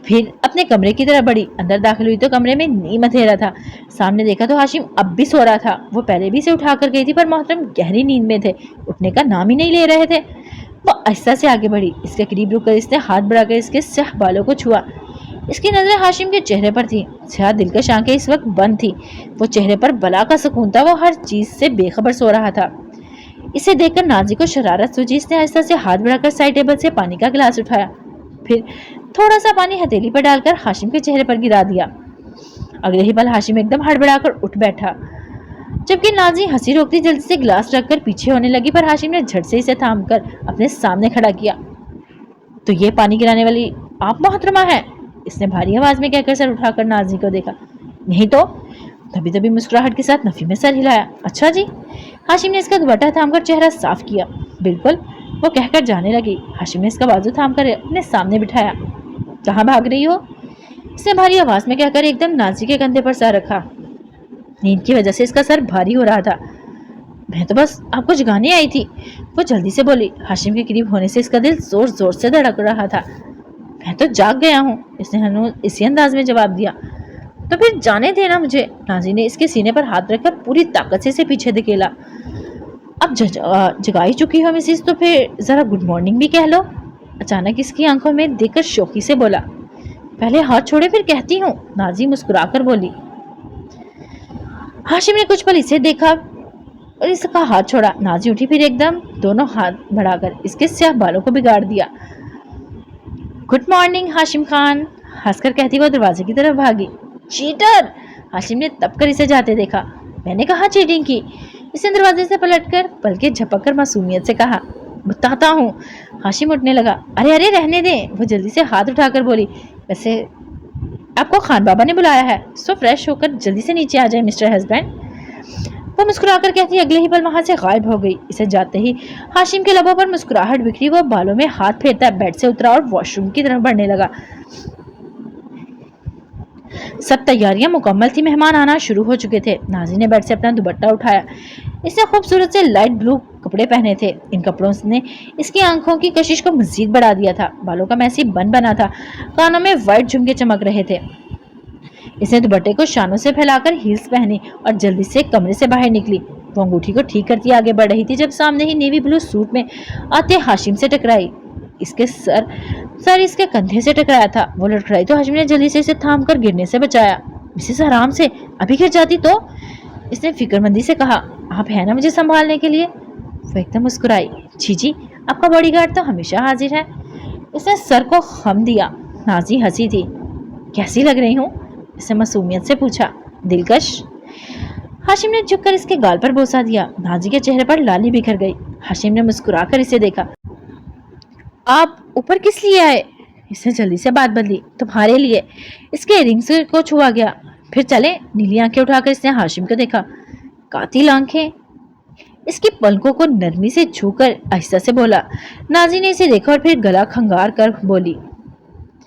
फिर अपने कमरे की तरफ बढ़ी। अंदर दाखिल हुई तो कमरे में नीम अंधेरा था। सामने देखा तो हाशिम अब भी सो रहा था। वो पहले भी इसे उठाकर गई थी, पर मोहतरम गहरी नींद में थे, उठने का नाम ही नहीं ले रहे थे। वो आहिस्ता से आगे बढ़ी। इसके करीब रुककर इसने हाथ बढ़ाकर इसके स्याह बालों को छुआ। इसकी नजरें हाशिम के चेहरे पर थी। स्याह दिलकश आंखें इस वक्त बंद थी। वो चेहरे पर बला का सुकून था। वो हर चीज से बेखबर सो रहा था। इसे देखकर नाजी को शरारत सूझी। इसने आहिस्ता से हाथ बढ़ाकर साइड टेबल से पानी का गिलास उठाया, फिर थोड़ा सा पानी हथेली पर डालकर हाशिम के चेहरे पर गिरा दिया। अगले ही पल हाशिम एकदम हड़बड़ाकर उठ बैठा, जबकि नाजी हंसी रोकती जल्दी से गिलास रखकर पीछे होने लगी, पर हाशिम ने झट से इसे थामकर अपने सामने खड़ा किया। तो ये पानी गिराने वाली आप मोहतरमा है? इसने भारी आवाज में कहकर सर उठाकर नाजी को देखा। नहीं तो। तभी तभी मुस्कुराहट के साथ नफी में सर हिलाया। अच्छा जी। हाशिम ने इसका दुपट्टा थामकर चेहरा साफ किया। बिल्कुल, वो कहकर जाने लगी। हाशिम ने इसका बाजू थामकर अपने सामने बिठाया। कहाँ भाग रही हो? इसने भारी आवाज में कहकर एकदम नाजी के कंधे पर सर रखा। नींद की वजह से इसका सर भारी हो रहा था। मैं तो बस आपको जगाने आई थी, वो जल्दी से बोली। हाशिम के करीब होने से इसका दिल जोर जोर से धड़क रहा था। मैं तो जाग गया हूँ, इसने हनूर इसी अंदाज में जवाब दिया। तो फिर जाने देना मुझे। नाजी ने इसके सीने पर हाथ रखकर पूरी ताकत से इसे पीछे धकेला। अब जगा ही चुकी हो मिसिस, तो फिर जरा गुड मॉर्निंग भी कह लो। अचानक इसकी आंखों में देखकर शौकी से बोला। पहले हाथ छोड़े फिर कहती हूँ, नाजी मुस्कुराकर बोली। हाशिम ने कुछ पल इसे देखा और इसका हाथ छोड़ा। नाजी उठी, फिर एकदम दोनों हाथ बढ़ाकर इसके स्याह बालों को बिगाड़ दिया। गुड मॉर्निंग हाशिम खान, हंसकर कहती वो दरवाजे की तरफ भागी। चीटर! हाशिम ने तब कर इसे जाते देखा। मैंने कहा चीटिंग की। इसने दरवाजे से पलटकर पलके झपककर मासूमियत से कहा। बताता हूँ। हाशिम उठने लगा। अरे अरे रहने दे, वो जल्दी से हाथ उठाकर बोली। वैसे आपको खान बाबा ने बुलाया है, सो फ्रेश होकर जल्दी से नीचे आ जाए मिस्टर हस्बैंड। वो मुस्कुराकर कहती अगले ही पल वहां से गायब हो गई। इसे जाते ही हाशिम के लबों पर मुस्कुराहट बिखरी। वो बालों में हाथ फेरता बेड से उतरा और वॉशरूम की तरफ बढ़ने लगा। सब तैयारियां मुकम्मल थी। मेहमान आना शुरू हो चुके थे। नाजी ने बेड से अपना दुपट्टा उठाया। इसने खूबसूरत से लाइट ब्लू कपड़े पहने थे। इन कपड़ों ने इसकी आंखों की कशिश को मजीद बढ़ा दिया था। बालों का मैसी बन बना था। कानों में व्हाइट झुमके चमक रहे थे। इसने दुपट्टे को शानों से फैलाकर हील्स पहनी और जल्दी से कमरे से बाहर निकली। वो अंगूठी को ठीक करती आगे बढ़ रही थी, जब सामने ही नेवी ब्लू सूट में आते हाशिम से टकराई। इसके सर इसके कंधे से टकराया था। वो लटकाई तो हाशिम ने जल्दी से इसे थाम कर गिरने से बचाया। मिसेस आराम से, अभी गिर जाती तो। इसने फिक्रमंदी से कहा। आप है ना मुझे संभालने के लिए? वो एकदम मुस्कुराई। जी, आपका बॉडीगार्ड तो हमेशा हाजिर है। इसने सर को खम दिया। नाजी हंसी थी। कैसी लग रही हूँ? इसने मासूमियत से पूछा। दिलकश। हाशिम ने झुककर इसके गाल पर बोसा दिया। नाजी के चेहरे पर लाली बिखर गई। हाशिम ने मुस्कुराकर इसे देखा। आप ऊपर किस लिए आए? इसने जल्दी से बात बदली। तुम्हारे लिए। इसके रिंग्स को छुआ गया। फिर चले। नीली आंखें उठाकर इसने हाशिम को देखा। कातिल आंखें। इसकी पलकों को नरमी से छूकर आहिस्ता से बोला। नाजी ने इसे देखा और फिर गला खंगार कर बोली।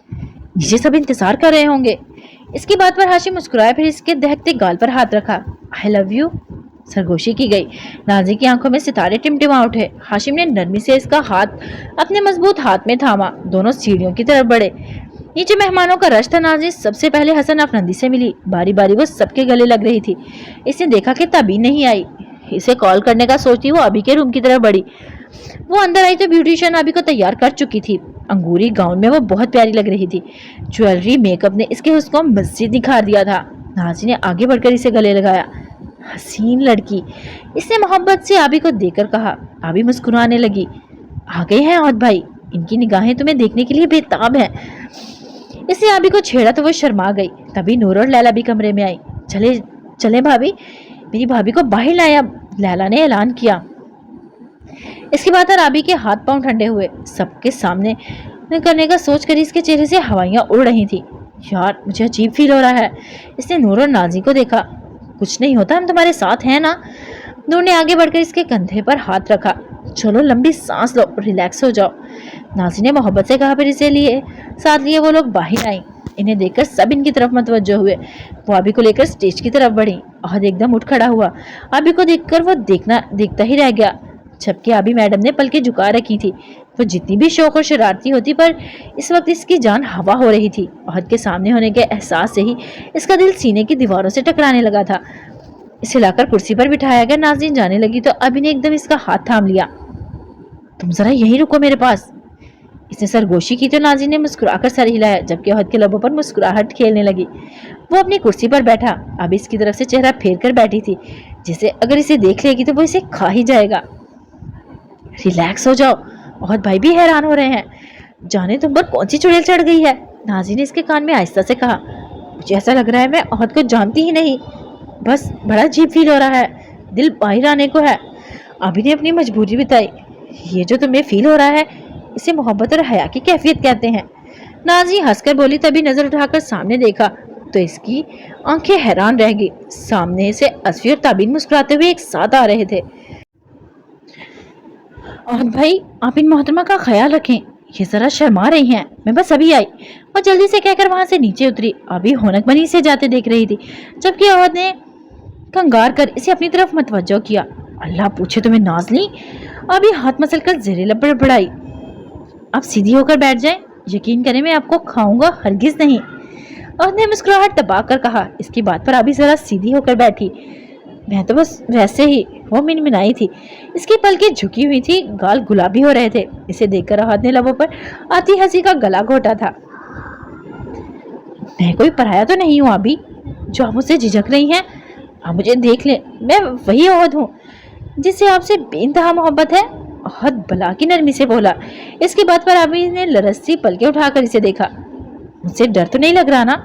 नीचे सब इंतजार कर रहे होंगे। इसकी बात पर हाशिम मुस्कुराया, फिर इसके दहकते गाल पर हाथ रखा। I love you. सरगोशी की गई। नाजी की आंखों में सितारे टिमटिमा उठे। हाशिम ने नरमी से इसका हाथ अपने मजबूत हाथ में थामा। दोनों सीढ़ियों की तरफ बढ़े। नीचे मेहमानों का रश था। नाजी सबसे पहले हसन अफनंदी से मिली। बारी बारी वो सबके गले लग रही थी। इसने देखा कि तभी नहीं आई। इसे कॉल करने का सोचती वो अभी के रूम की तरफ बढ़ी। वो अंदर आई तो ब्यूटिशियन अभी को तैयार कर चुकी थी। अंगूरी गाउन में वो बहुत प्यारी लग रही थी। ज्वेलरी मेकअप ने इसके हुस्न को मजीद निखार दिया था। नाजी ने आगे बढ़कर इसे गले लगाया। हसीन लड़की, इसने मोहब्बत से आबी को देखकर कहा। आबी मुस्कुराने लगी। आ गए हैं औद भाई, इनकी निगाहें तुम्हें देखने के लिए बेताब हैं। इसने आबी को छेड़ा तो वो शर्मा गई। तभी नूर और लैला भी कमरे में आई। चले चले भाभी, मेरी भाभी को बाहर लाया, लैला ने ऐलान किया। इसके बाद आबी के हाथ पांव ठंडे हुए। सबके सामने करने का सोच कर इसके चेहरे से हवाइयां उड़ रही थी। यार मुझे अजीब फील हो रहा है। इसने नूर और नाजी को देखा। कुछ नहीं होता, हम तुम्हारे साथ हैं ना। नूर ने आगे बढ़कर इसके कंधे पर हाथ रखा। चलो लंबी सांस लो, रिलैक्स हो जाओ, नाजी ने मोहब्बत से कहा। फिर इसे साथ लिए वो लोग बाहर आई। इन्हें देखकर सब इनकी तरफ मतवज्जो हुए। वो आबी को लेकर स्टेज की तरफ बढ़ी। अहद एकदम उठ खड़ा हुआ। आबी को देखकर वो देखता ही रह गया, जबकि आबी मैडम ने पलकें झुका रखी थी। वो जितनी भी शौक और शरारती होती, पर इस वक्त इसकी जान हवा हो रही थी। अहद के सामने होने के एहसास से ही इसका दिल सीने की दीवारों से टकराने लगा था। इसे लाकर कुर्सी पर बिठाया गया। नाज़रीन जाने लगी तो अभी ने एकदम इसका हाथ थाम लिया। तुम जरा यहीं रुको मेरे पास। इसने सरगोशी की तो नाज़रीन ने मुस्कुराकर सर हिलाया, जबकि अहद के लबों पर मुस्कुराहट खेलने लगी। वो अपनी कुर्सी पर बैठा। अभी इसकी तरफ से चेहरा फेर कर बैठी थी, जिसे अगर इसे देख लेगी तो वो इसे खा ही जाएगा। रिलैक्स हो जाओ। अहद भाई भी हैरान हो रहे हैं, जाने तुम पर कौन सी चुड़ैल चढ़ गई है। नाज़रीन ने इसके कान में आहिस्ता से कहा। मुझे ऐसा लग रहा है मैं अहद को जानती ही नहीं, बस बड़ा अजीब फील हो रहा है, दिल बाहर आने को है। अभी ने अपनी मजबूरी बताई। ये जो तुम्हें फील हो रहा है, इसे मोहब्बत और हया की कैफियत कहते हैं। नाज़ी हंसकर बोली। तभी नजर उठाकर सामने देखा तो इसकी आंखें हैरान रह गई। सामने से असफी और ताबीन मुस्कुराते हुए एक साथ आ रहे थे। और भाई आप इन मोहतरमा का ख्याल रखें, ये जरा शर्मा रही हैं, मैं बस अभी आई। और जल्दी से कहकर वहां से नीचे उतरी। अभी होनक बनी से जाते देख रही थी, जबकि अहद ने कंगार कर इसे अपनी तरफ मतवज्जो किया। अल्लाह पूछे तुम्हें नाज़ली। अभी हाथ मसल कर ज़ेरे लब बढ़ाई। आप सीधी होकर बैठ जाएं, यकीन करें मैं आपको खाऊंगा हरगिज नहीं। अहद ने मुस्कुराहट दबा कर कहा। इसकी बात पर अभी जरा सीधी होकर बैठी। मैं तो बस वैसे ही, वो मिनमिनाई थी। इसकी पलकें झुकी हुई थी, गाल गुलाबी हो रहे थे। इसे देखकर अहद ने लबों पर आती हंसी का गला घोटा था। मैं कोई पराया तो नहीं हूँ अभी, जो आप मुझसे झिझक रही हैं। आप मुझे देख लें, मैं वही अहद हूँ जिससे आपसे बेइंतहा मोहब्बत है। अहद बला की नरमी से बोला। इसकी बात पर अभी ने लरसती पलकें उठाकर इसे देखा। मुझसे डर तो नहीं लग रहा ना?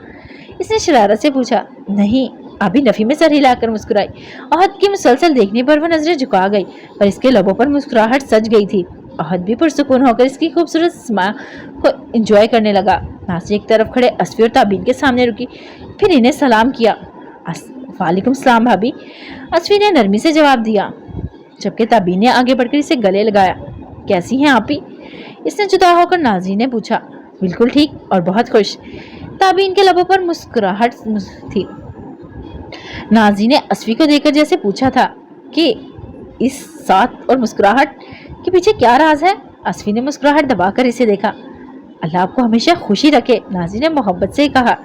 इसने शरारत से पूछा। नहीं। अभी नफी में सर हिलाकर मुस्कुराई। अहद की मुसलसल देखने पर वह नजरें झुका गई, पर इसके लबों पर मुस्कुराहट सज गई थी। अहद भी पुरसुकून होकर इसकी खूबसूरत स्माइल को एंजॉय करने लगा। नाज़ी एक तरफ खड़े असफी और ताबीन के सामने रुकी, फिर इन्हें सलाम किया। वालेकुम सलाम भाभी, असफी ने नरमी से जवाब दिया, जबकि ताबीन ने आगे बढ़कर इसे गले लगाया। कैसी हैं आप ही? इसने जुदा होकर नाज़ी ने पूछा। बिल्कुल ठीक और बहुत खुश। ताबीन के लबों पर मुस्कुराहट थी। नाज़ी ने असफी को देखकर जैसे पूछा था कि इस साथ और मुस्कुराहट के पीछे क्या राज है। असफी ने मुस्कुराहट दबाकर इसे देखा। अल्लाह आपको हमेशा खुशी रखे, नाज़ी ने मोहब्बत से कहा।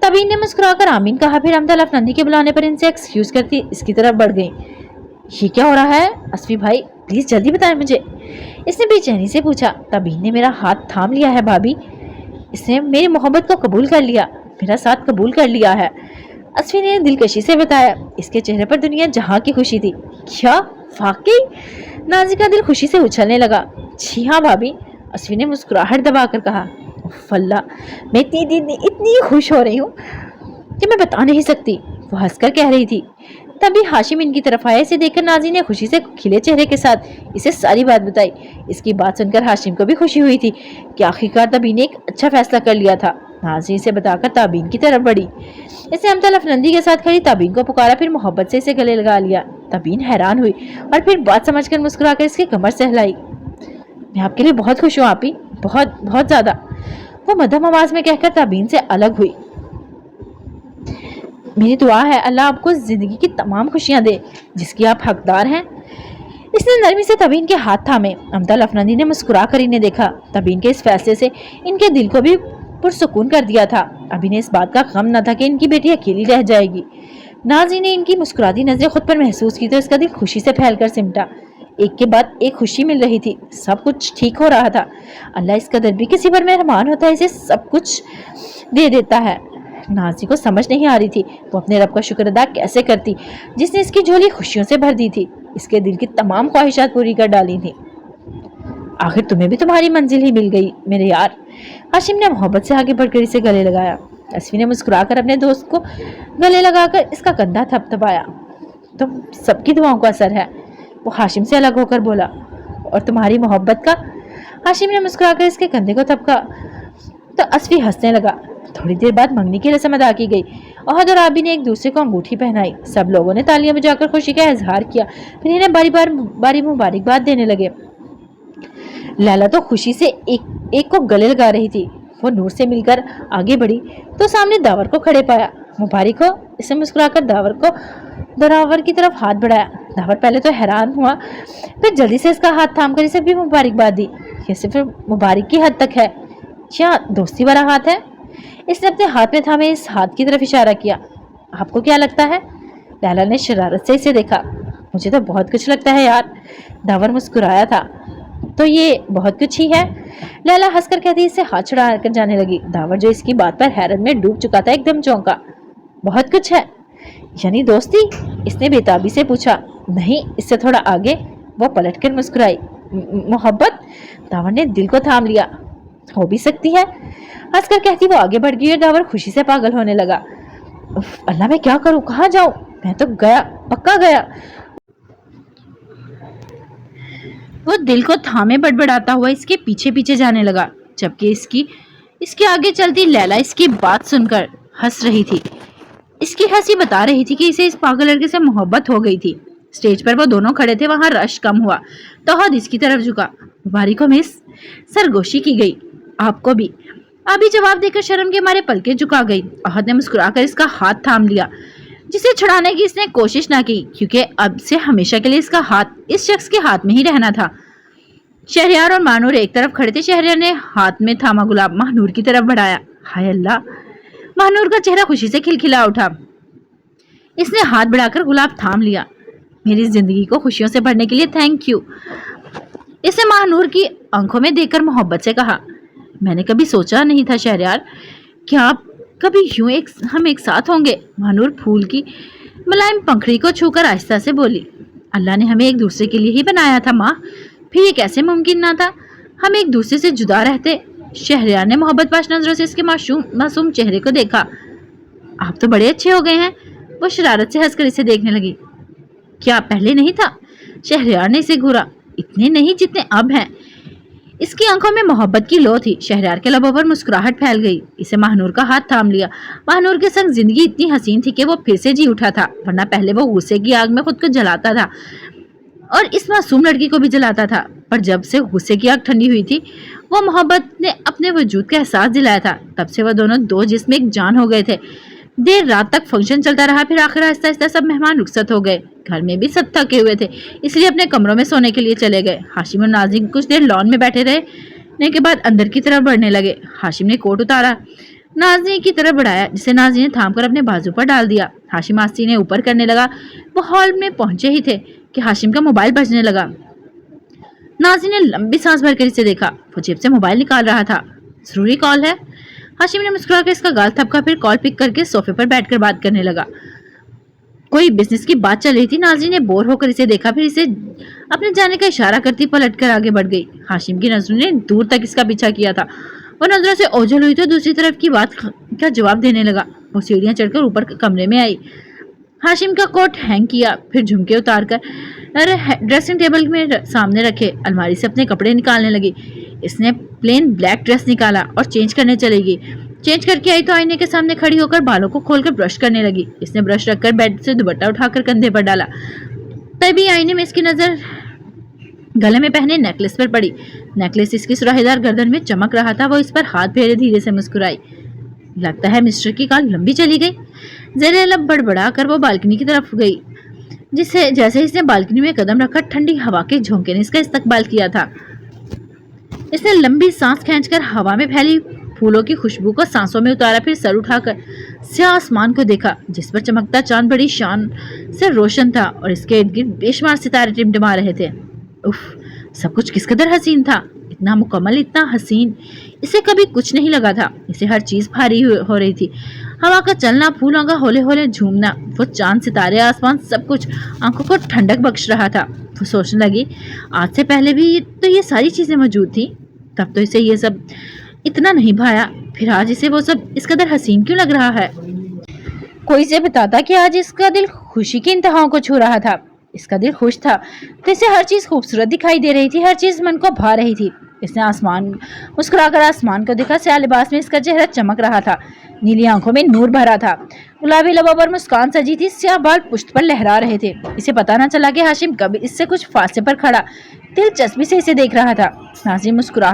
तबीन ने मुस्कुराकर आमीन कहा। फिर अमदा लफनंदी के बुलाने पर इनसे एक्सक्यूज करती इसकी तरफ बढ़ गई। ये क्या हो रहा है असफी भाई, प्लीज जल्दी बताएं मुझे, इसने बेचैनी से पूछा। तबीन ने मेरा हाथ थाम लिया है भाभी, इसने मेरी मोहब्बत को कबूल कर लिया, मेरा साथ कबूल कर लिया है, असफी ने दिलकशी से बताया। इसके चेहरे पर दुनिया जहाँ की खुशी थी। क्या वाकई? नाज़ी का दिल खुशी से उछलने लगा। जी हाँ भाभी, असफी ने मुस्कुराहट दबाकर कहा। फल्ला, मैं इतनी खुश हो रही हूँ कि मैं बता नहीं सकती, वो हंसकर कह रही थी। तभी हाशिम इनकी तरफ आया। इसे देखकर नाज़ी ने खुशी से खिले चेहरे के साथ इसे सारी बात बताई। इसकी बात सुनकर हाशिम को भी खुशी हुई थी कि आखिरकार तबीन ने एक अच्छा फैसला कर लिया था। नाज़ी इसे बताकर ताबीन की तरफ बढ़ी। इसने अमता लफनंदी के साथ खड़ी ताबीन को पुकारा, फिर मोहब्बत से इसे गले लगा लिया। तबीन हैरान हुई और फिर बात समझकर मुस्कुराकर इसकी कमर सहलाई। मैं आपके लिए बहुत खुश हूँ आपी, बहुत बहुत ज्यादा, वो मध्यम आवाज में कहकर ताबीन से अलग हुई। मेरी दुआ है अल्लाह आपको जिंदगी की तमाम खुशियां दे जिसकी आप हकदार हैं। इसने नरमी से तबीन के हाथ थामे। अमता लफनंदी ने मुस्कुरा कर इन्हें देखा। तबीन के इस फैसले से इनके दिल को भी पुरसुकून कर दिया था। अभी ने इस बात का गम न था कि इनकी बेटी अकेली रह जाएगी। नाज़ी ने इनकी मुस्कुराती नजरें खुद पर महसूस की तो इसका दिल खुशी से फैलकर सिमटा। एक के बाद एक खुशी मिल रही थी, सब कुछ ठीक हो रहा था। अल्लाह इस कदर भी किसी पर मेहरबान होता है, इसे सब कुछ दे देता है। नाज़ी को समझ नहीं आ रही थी वो अपने रब का शुक्र अदा कैसे करती जिसने इसकी झोली खुशियों से भर दी थी, इसके दिल की तमाम ख्वाहिशात पूरी कर डाली थी। आखिर तुम्हें भी तुम्हारी मंजिल ही मिल गई मेरे यार, हाशिम ने मोहब्बत से आगे बढ़कर इसे गले लगाया। अस्वी ने मुस्कुराकर अपने दोस्त को गले लगाकर इसका कंधा थपथपाया। तो सबकी दुआओं का असर है, वो हाशिम से अलग होकर बोला। और तुम्हारी मोहब्बत का? हाशिम ने मुस्कुराकर इसके कंधे को थपका तो अस्वी हंसने लगा। थोड़ी देर बाद मंगनी की रस्म अदा की गई। अहद और आबी ने एक दूसरे को अंगूठी पहनाई। सब लोगों ने तालियां बजाकर खुशी का इजहार किया। फिर इन्हें बारी मुबारकबाद देने लगे। लैला तो खुशी से एक को गले लगा रही थी। वो नूर से मिलकर आगे बढ़ी तो सामने दावर को खड़े पाया। मुबारक हो, इसे मुस्कुराकर दावर की तरफ हाथ बढ़ाया। दावर पहले तो हैरान हुआ, फिर जल्दी से इसका हाथ थामकर इसे भी मुबारकबाद दी। ये सिर्फ मुबारक की हद तक है या दोस्ती वाला हाथ है? इसने अपने हाथ में थामे इस हाथ की तरफ इशारा किया। आपको क्या लगता है? लैला ने शरारत से इसे देखा। मुझे तो बहुत कुछ लगता है यार। दावर मुस्कुराया था। तो ये बहुत कुछ ही है, लैला हंसकर कहती इससे हाथ छुड़ा कर जाने लगी। दावर जो इसकी बात पर हैरत में डूब चुका था एकदम चौंका। बहुत कुछ है यानी दोस्ती? इसने बेताबी से पूछा। नहीं, इससे थोड़ा आगे। वो पलटकर मुस्कुराई। मोहब्बत? दावर ने दिल को थाम लिया। हो भी सकती है, हंसकर कहती वो आगे बढ़ गई और दावर खुशी से पागल होने लगा। अल्लाह मैं क्या करूं, कहाँ जाऊं? मैं तो गया, पक्का गया। वो दिल को थामे बड़बड़ाता हुआ इसके पीछे पीछे जाने लगा, जबकि इसके आगे चलती लैला इसकी बात सुनकर हंस रही थी। इसकी हंसी बता रही थी कि इसे इस पागल लड़के से मोहब्बत हो गई थी। स्टेज पर वो दोनों खड़े थे, वहां रश कम हुआ तो हद इसकी तरफ झुका। मुबारक हो मिस, सरगोशी की गई। आपको भी। अभी जवाब देकर शर्म के मारे पलके झुका गई। अहद ने मुस्कुराकर इसका हाथ थाम लिया, जिसे छुड़ाने की इसने कोशिश ना की, क्योंकि अब से हमेशा के लिए इसका हाथ इस शख्स के हाथ में ही रहना था। शहरयार और महानूर एक तरफ खड़े थे। शहरयार ने हाथ में थामा गुलाब महानूर की तरफ बढ़ाया। हाय अल्लाह, महानूर का चेहरा खुशी से खिलखिला उठा। इसने हाथ बढ़ाकर गुलाब थाम लिया। मेरी जिंदगी को खुशियों से भरने के लिए थैंक यू, इसने महानूर की आंखों में देखकर मोहब्बत से कहा। मैंने कभी सोचा नहीं था शहरयार कि आप कभी यूं हम एक साथ होंगे। महानूर फूल की मुलायम पंखड़ी को छूकर आहिस्ता से बोली। अल्लाह ने हमें एक दूसरे के लिए ही बनाया था माँ, फिर ये कैसे मुमकिन ना था हम एक दूसरे से जुदा रहते। शहरयार ने मोहब्बत पाश नजरों से इसके मासूम चेहरे को देखा। आप तो बड़े अच्छे हो गए हैं। वो शरारत से हंसकर इसे देखने लगी। क्या पहले नहीं था? शहरयार ने इसे घूरा। इतने नहीं जितने अब हैं। इसकी आंखों में मोहब्बत की लो थी। शहरयार के लबों पर मुस्कुराहट फैल गई। इसे महानूर का हाथ थाम लिया। महानूर के संग जिंदगी इतनी हसीन थी कि वो फिर से जी उठा था, वरना पहले वो गुस्से की आग में खुद को जलाता था और इस मासूम लड़की को भी जलाता था। पर जब से गुस्से की आग ठंडी हुई थी, वो मोहब्बत ने अपने वजूद का एहसास दिलाया था, तब से वो दोनों दो जिस्म एक जान हो गए थे। देर रात तक फंक्शन चलता रहा, फिर आखिर आहिस्ता आहिस्ता सब मेहमान रुखसत हो गए। घर में भी सब थके हुए थे, इसलिए अपने कमरों में सोने के लिए चले गए। हाशिम और नाज़रीन कुछ देर लॉन में बैठे रहने के बाद अंदर की तरफ बढ़ने लगे। हाशिम ने कोट उतारा, नाज़रीन की तरफ बढ़ाया, जिसे नाज़रीन ने थाम कर अपने बाजू पर डाल दिया। हाशिम आस्तीन ने ऊपर करने लगा। वो हॉल में पहुंचे ही थे कि हाशिम का मोबाइल बजने लगा। नाज़रीन ने लंबी सांस भरकर इसे देखा। वो जेब से मोबाइल निकाल रहा था। जरूरी कॉल है। हाशिम ने मुस्कुराकर इसका गाल थपका, फिर कॉल पिक करके सोफे पर बैठकर बात करने लगा। कोई बिजनेस की बात चल रही थी। नाज़रीन ने बोर होकर इसे देखा, फिर इसे अपने जाने का इशारा करती पलटकर आगे बढ़ गई। हाशिम की नजरों ने दूर तक इसका पीछा किया था। वो नजरों से ओझल हुई तो दूसरी तरफ की बात का जवाब देने लगा। वो सीढ़ियां चढ़कर ऊपर कमरे में आई। हाशिम का कोट हैंग किया, फिर झुमके उतारकर ड्रेसिंग टेबल में सामने रखे अलमारी से अपने कपड़े निकालने लगी। इसने प्लेन ब्लैक ड्रेस निकाला और चेंज करने चली गई। चेंज करके आई तो आईने के सामने खड़ी होकर बालों को खोलकर ब्रश करने लगी। इसने ब्रश रखकर बेड से दुपट्टा उठाकर कंधे पर डाला। तभी आईने में इसकी नजर गले में पहने नेकलेस पर पड़ी। नेकलेस इसकी सुराहीदार गर्दन में चमक रहा था। वो इस पर हाथ फेरे धीरे से मुस्कुराई। लगता है मिस्टर की कॉल लंबी चली गई। ज़रे लब बड़बड़ा कर वो बालकनी की तरफ गई। जैसे इसने बालकनी में कदम रखा, ठंडी हवा के झोंके ने इसका इस्तकबाल किया था। इसने लंबी सांस खींचकर हवा में फैली फूलों की खुशबू को सांसों में उतारा, फिर सर उठाकर स्याह आसमान को देखा, जिस पर चमकता चांद बड़ी शान से रोशन था और इसके इर्द गिर्द बेशुमार सितारे टिमटिमा रहे थे। उफ, सब कुछ किस कदर हसीन था, इतना मुकम्मल, इतना हसीन। इसे कभी कुछ नहीं लगा था। इसे हर चीज भारी हो रही थी। हवा का चलना, फूलों का होले होले झूमना, वो चांद, सितारे, आसमान, सब कुछ आंखों को ठंडक बख्श रहा था। वो सोचने लगी, आज से पहले भी तो ये सारी चीजें मौजूद थी। तब तो इसे ये सब इतना नहीं भाया, फिर आज इसे वो सब इस कदर हसीन क्यों लग रहा है? कोई इसे बताता कि आज इसका दिल खुशी की इंतहाओं को छू रहा था। इसका दिल खुश था तो इसे हर चीज खूबसूरत दिखाई दे रही थी, हर चीज मन को भा रही थी। इसने मुस्कुराकर आसमान को देखा। स्याह लिबास में इसका चेहरा चमक रहा था, नीली आंखों में नूर भरा था, गुलाबी लबों पर मुस्कान सजी थी, स्याह बाल पुश्त पर लहरा रहे थे। इसे पता न चला कि हाशिम कभी इससे कुछ फासले पर खड़ा दिलचस्पी से इसे देख रहा था। नाज़रीन मुस्कुरा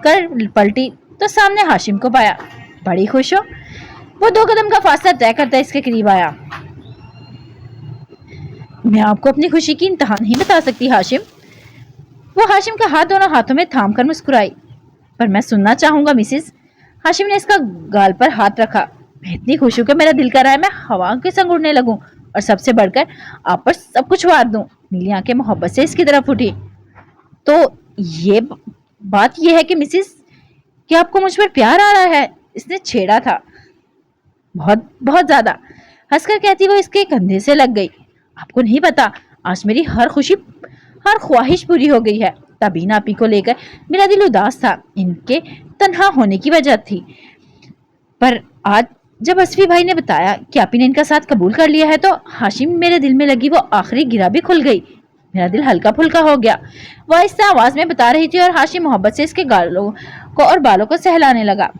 कर पलटी तो सामने हाशिम को पाया। बड़ी खुश हो? वो 2 कदम का फासला तय करता इसके करीब आया। मैं आपको अपनी खुशी की इंतहा नहीं बता सकती हाशिम। वो हाशिम का हाथ दोनों हाथों में थाम कर मुस्कुराई। पर मैं सुनना चाहूंगा मिसिस। हाशिम ने इसका गाल पर हाथ रखा। मैं इतनी खुश हूं कि मेरा दिल कर रहा है मैं हवा के संग उड़ने लगूं और सबसे बढ़कर आप पर सब कुछ वार दूं। नीली आंखें मोहब्बत से इसकी तरफ उठी। तो ये बात यह है कि मिसिस, कि आपको मुझ पर प्यार आ रहा है? इसने छेड़ा था। बहुत बहुत ज्यादा, हंसकर कहती वो इसके कंधे से लग गई। आपको नहीं पता, आज मेरी हर खुशी, हर ख्वाहिश पूरी हो गई है। तबीन आपी को लेकर मेरा दिल उदास था, इनके तन्हा होने की वजह थी। पर आज जब असफी भाई ने बताया कि आपी ने इनका साथ कबूल कर लिया है तो हाशिम, मेरे दिल में लगी वो आखिरी गिरा भी खुल गई। मेरा दिल हल्का फुल्का हो गया। वो आहिस्ता आवाज में बता रही थी और हाशिम मोहब्बत से इसके गालों को और बालों को सहलाने लगा।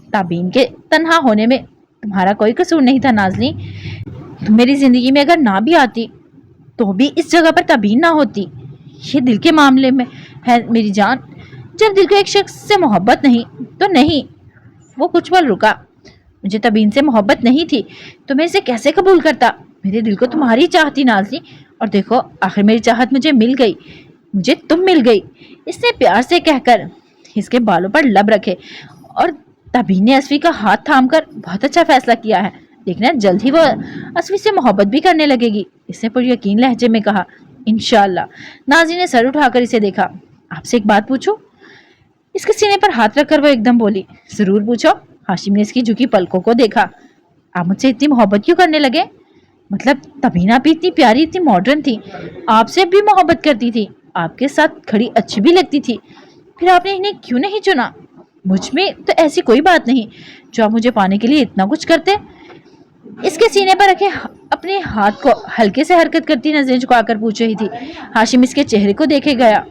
ताबीन के तन्हा होने में तुम्हारा कोई कसूर नहीं था नाज़नी। तुम मेरी जिंदगी में अगर ना भी आती तो भी इस जगह पर तबीन ना होती। ये दिल के मामले में है मेरी जान। जब दिल को एक शख्स से मोहब्बत नहीं तो नहीं। वो कुछ पल रुका। मुझे तबीन से मोहब्बत नहीं थी तो मैं इसे कैसे कबूल करता? मेरे दिल को तुम्हारी चाहती नाज़नी, और देखो आखिर मेरी चाहत मुझे मिल गई, मुझे तुम मिल गई। इसने प्यार से कहकर इसके बालों पर लब रखे और तबीन ने असफी का हाथ थामकर बहुत अच्छा फैसला किया है। देखना जल्द ही वो असफी से मोहब्बत भी करने लगेगी, इसने पर यकीन लहजे में कहा। इंशाअल्लाह। नाज़रीन ने सर उठाकर इसे देखा। आपसे एक बात पूछूं? इसके सीने पर हाथ रखकर वो एकदम बोली। जरूर पूछो। हाशिम ने इसकी झुकी पलकों को देखा। आप मुझसे इतनी मोहब्बत क्यों करने लगे? मतलब तबीना भी इतनी प्यारी, इतनी मॉडर्न थी, आपसे भी मोहब्बत करती थी, आपके साथ खड़ी अच्छी भी लगती थी, फिर आपने इन्हें क्यों नहीं चुना? मुझ में तो ऐसी कोई बात नहीं जो आप मुझे पाने के लिए इतना कुछ करते। इसके सीने पर रखे अपने हाथ को हल्के से हरकत करती नजरें झुकाकर पूछ रही थी। हाशिम इसके चेहरे को देखे गया।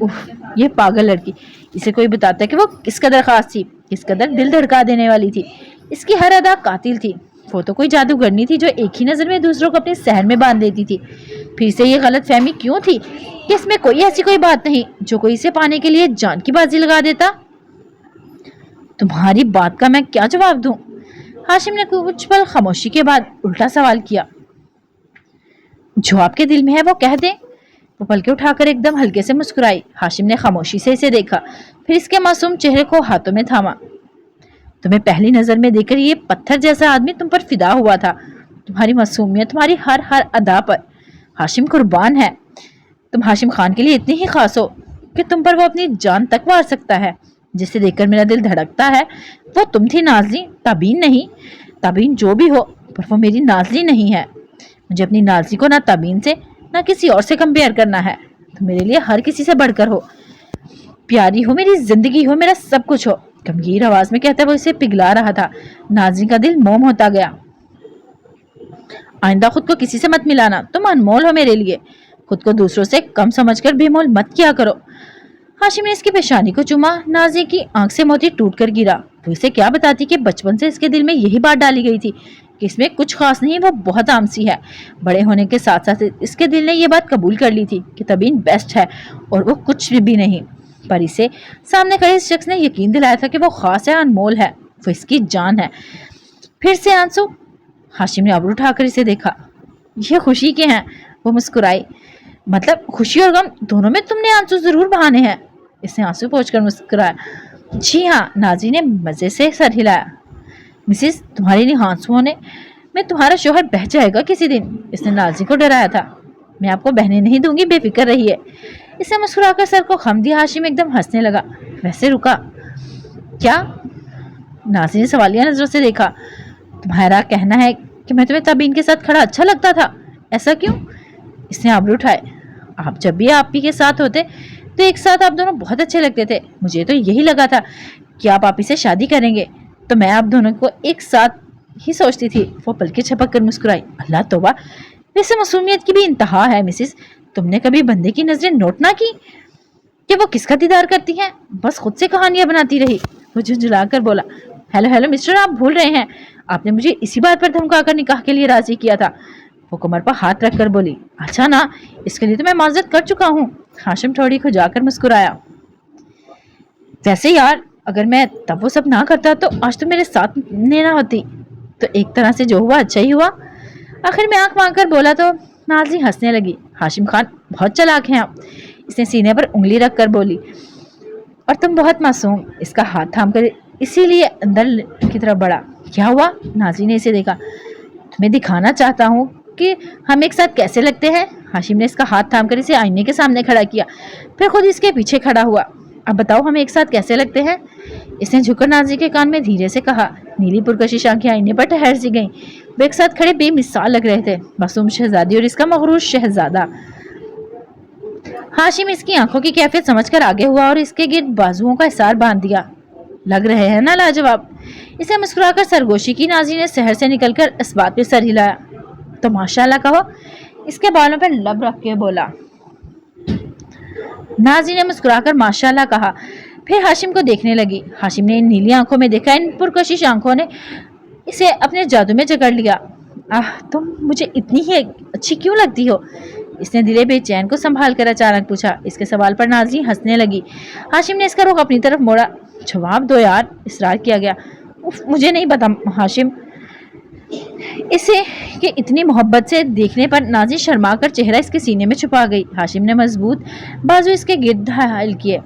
उफ, ये पागल लड़की, इसे कोई बताता कि वो किस कदर खास थी, किस कदर दिल धड़का देने वाली थी। इसकी हर अदा कातिल थी। वो तो कोई जादूगरनी थी जो एक ही नजर में दूसरों को अपने सहर में बांध देती थी। फिर से ये गलत फहमी क्यों थी कि इसमें कोई ऐसी कोई बात नहीं जो कोई इसे पाने के लिए जान की बाजी लगा देता? तुम्हारी बात का मैं क्या जवाब दूं? हाशिम ने कुछ पल खामोशी के बाद उल्टा सवाल किया। जो आपके दिल में है वो कह दे। वो पलके उठाकर एकदम हल्के से मुस्कुराई। हाशिम ने खामोशी से इसे देखा, फिर इसके मासूम चेहरे को हाथों में थामा। तुम्हें पहली नजर में देखकर ये पत्थर जैसा आदमी तुम पर फिदा हुआ था, तुम्हारी मासूमियत, तुम्हारी हर अदा पर। हाशिम कुर्बान है। तुम हाशिम खान के लिए इतनी ही खास हो कि तुम पर वो अपनी जान तक वार सकता है। जिसे देखकर मेरा दिल धड़कता है वो तुम थी नाज़ली, तबीन नहीं। तबीन जो भी हो, पर वो मेरी नाज़ली नहीं है। मुझे अपनी नाज़ली को ना तबीन से ना किसी और से कंपेयर करना है। तुम मेरे लिए हर किसी से बढ़कर हो, प्यारी हो, मेरी जिंदगी हो, मेरा सब कुछ हो। गंभीर आवाज में कहता वो इसे पिघला रहा था। नाज़रीन का दिल मोम होता गया। आइंदा खुद को किसी से मत मिलाना, तुम अनमोल हो मेरे लिए। खुद को दूसरों से कम समझकर बेमोल मत किया करो। हाशिम ने इसकी पेशानी को चूमा। नाज़ी की आंख से मोती टूट कर गिरा। वो इसे क्या बताती कि बचपन से इसके दिल में यही बात डाली गई थी कि इसमें कुछ खास नहीं, वो बहुत आमसी है। बड़े होने के साथ साथ इसके दिल ने यह बात कबूल कर ली थी कि तबीन बेस्ट है और वो कुछ भी नहीं। पर इसे सामने खड़े इस शख्स ने यकीन दिलाया था कि वो खास है, अनमोल है, वो इसकी जान है। फिर से आंसू। हाशिम ने अब्रू उठाकर इसे देखा। ये खुशी के हैं। वो मुस्कुराई। मतलब खुशी और गम दोनों में तुमने आंसू जरूर बहाने हैं। इसने आंसू पोंछकर मुस्कुराया। जी हाँ। नाज़ी ने मजे से सर हिलाया। मिसिस, तुम्हारे इन आंसुओं ने मैं तुम्हारा शोहर बह जाएगा किसी दिन। इसने नाज़ी को डराया था। मैं आपको बहने नहीं दूंगी, बेफिक्र रहिए। इसने मुस्कुराकर सर को खम दिया। हाशिम एकदम हंसने लगा। वैसे रुका क्या? नाज़ी ने सवालिया नजरों से देखा। तुम्हारा कहना है कि मैं तुम्हें तबीन के साथ खड़ा अच्छा लगता था, ऐसा क्यों? इसने आबरू उठाए। आप जब भी आप ही के साथ होते तो एक साथ आप दोनों बहुत अच्छे लगते थे। मुझे तो यही लगा था कि आप ही से शादी करेंगे तो मैं आप दोनों को एक साथ ही सोचती थी। वो पलके झपक कर मुस्कुराई। अल्लाह तौबा, वैसे मासूमियत की भी इंतहा है मिसिस। तुमने कभी बंदे की नजरें नोट ना की कि वो किसका दीदार करती हैं? बस खुद से कहानियां बनाती रही। वो झुंझुला कर बोला, हेलो हेलो मिस्टर, आप भूल रहे हैं, आपने मुझे इसी बात पर धमकाकर निकाह के लिए राजी किया था। वो कमर पर हाथ रखकर बोली, अच्छा ना, इसके लिए तो मैं माजरत कर चुका हूँ। हाशिम ठोड़ी को जाकर मुस्कुराया। वैसे यार, अगर मैं तब वो सब ना करता तो आज तो मेरे साथ लेना होती। तो एक तरह से जो हुआ अच्छा ही हुआ। आखिर में आंख मांग कर बोला तो नाज़ी हंसने लगी। हाशिम खान बहुत चालाक हैं आप। इसने सीने पर उंगली रख कर बोली, और तुम बहुत मासूम। इसका हाथ थाम कर इसीलिए अंदर की तरफ बढ़ा। क्या हुआ? नाज़ी ने इसे देखा। तुम्हें दिखाना चाहता हूँ कि हम एक साथ कैसे लगते हैं। हाशिम ने इसका हाथ थाम कर इसे आईने के सामने खड़ा किया, फिर खुद इसके पीछे खड़ा हुआ। अब बताओ हम एक साथ कैसे लगते हैं? इसने झुककर नाज़ी के कान में धीरे से कहा। नीली पुरकशिश आंखें आईने पर ठहर सी गईं। वे एक साथ खड़े बेमिसाल लग रहे थे, मासूम शहजादी और इसका मगरूर शहजादा। हाशिम इसकी आंखों की कैफियत समझकर आगे हुआ और इसके गिर्द बाजुओं का हिसार बांध दिया। लग रहे हैं ना लाजवाब। इसे मुस्कुराकर सरगोशी की। नाज़ी ने शहर से निकलकर इस बात पे सर हिलाया। तो माशाल्लाह कहो, इसके बालों पर लब रख के बोला। नाज़ी ने मुस्कुराकर माशाल्लाह कहा, फिर हाशिम को देखने लगी। हाशिम ने इन नीली आंखों में देखा, इन पुरकशिश आंखों ने इसे अपने जादू में जकड़ लिया। आह, तुम मुझे इतनी ही अच्छी क्यों लगती हो? इसने दिले बेचैन को संभाल कर अचानक पूछा। इसके सवाल पर नाज़ी हंसने लगी। हाशिम ने इसका रुख अपनी तरफ मोड़ा। जवाब दो यार, इसरार किया गया। उफ, मुझे नहीं पता हाशिम। इसे कि इतनी मोहब्बत से देखने पर नाज़ी शर्मा कर चेहरा इसके सीने में छुपा गई। हाशिम ने मजबूत बाजू इसके गिर्द हायल किए।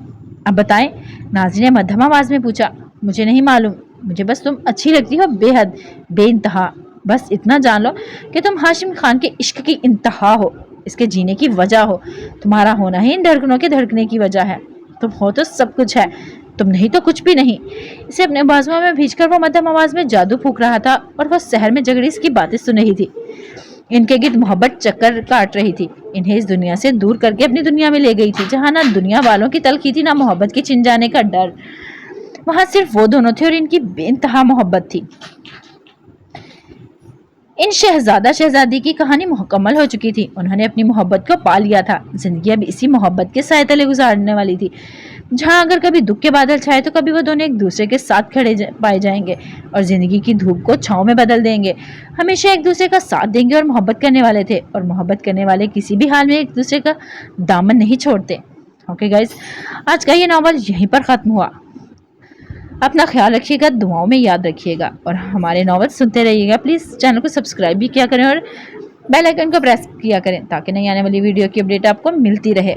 अब बताएं, नाज़ी ने मध्यम आवाज में पूछा। मुझे नहीं मालूम, मुझे बस तुम अच्छी लगती हो, बेहद, बेइंतहा। बस इतना जान लो कि तुम हाशिम खान के इश्क की इंतहा हो, इसके जीने की वजह हो। तुम्हारा होना ही इन धड़कनों के धड़कने की वजह है। तुम हो तो सब कुछ है, तुम नहीं तो कुछ भी नहीं। इसे अपने बाजुओं में भींचकर वो मध्यम आवाज में जादू फूंक रहा था और वह शहर में जगड़ी इसकी बातें सुन रही थी। इनके गिर्द मोहब्बत चक्कर काट रही थी। इन्हें इस दुनिया से दूर करके अपनी दुनिया में ले गई थी, जहां ना दुनिया वालों की तलखी थी, ना मोहब्बत के छिन जाने का डर। वहां सिर्फ वो दोनों थे और इनकी बेइंतहा मोहब्बत थी। इन शहजादा शहजादी की कहानी मुकम्मल हो चुकी थी। उन्होंने अपनी मोहब्बत को पा लिया था। जिंदगी अब इसी मोहब्बत के साए तले गुजारने वाली थी, जहां अगर कभी दुख के बादल छाए तो कभी वो दोनों एक दूसरे के साथ खड़े पाए जाएंगे और जिंदगी की धूप को छांव में बदल देंगे। हमेशा एक दूसरे का साथ देंगे और मोहब्बत करने वाले थे, और मोहब्बत करने वाले किसी भी हाल में एक दूसरे का दामन नहीं छोड़ते। ओके गाइज, आज का ये नावल यहीं पर ख़त्म हुआ। अपना ख्याल रखिएगा, दुआओं में याद रखिएगा और हमारे नावल सुनते रहिएगा। प्लीज़ चैनल को सब्सक्राइब भी किया करें और बेल आइकन को प्रेस किया करें ताकि नई आने वाली वीडियो की अपडेट आपको मिलती रहे।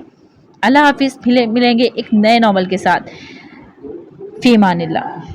अल्लाह हाफिज़। मिलेंगे एक नए नावल के साथ। फी अमानिल्लाह।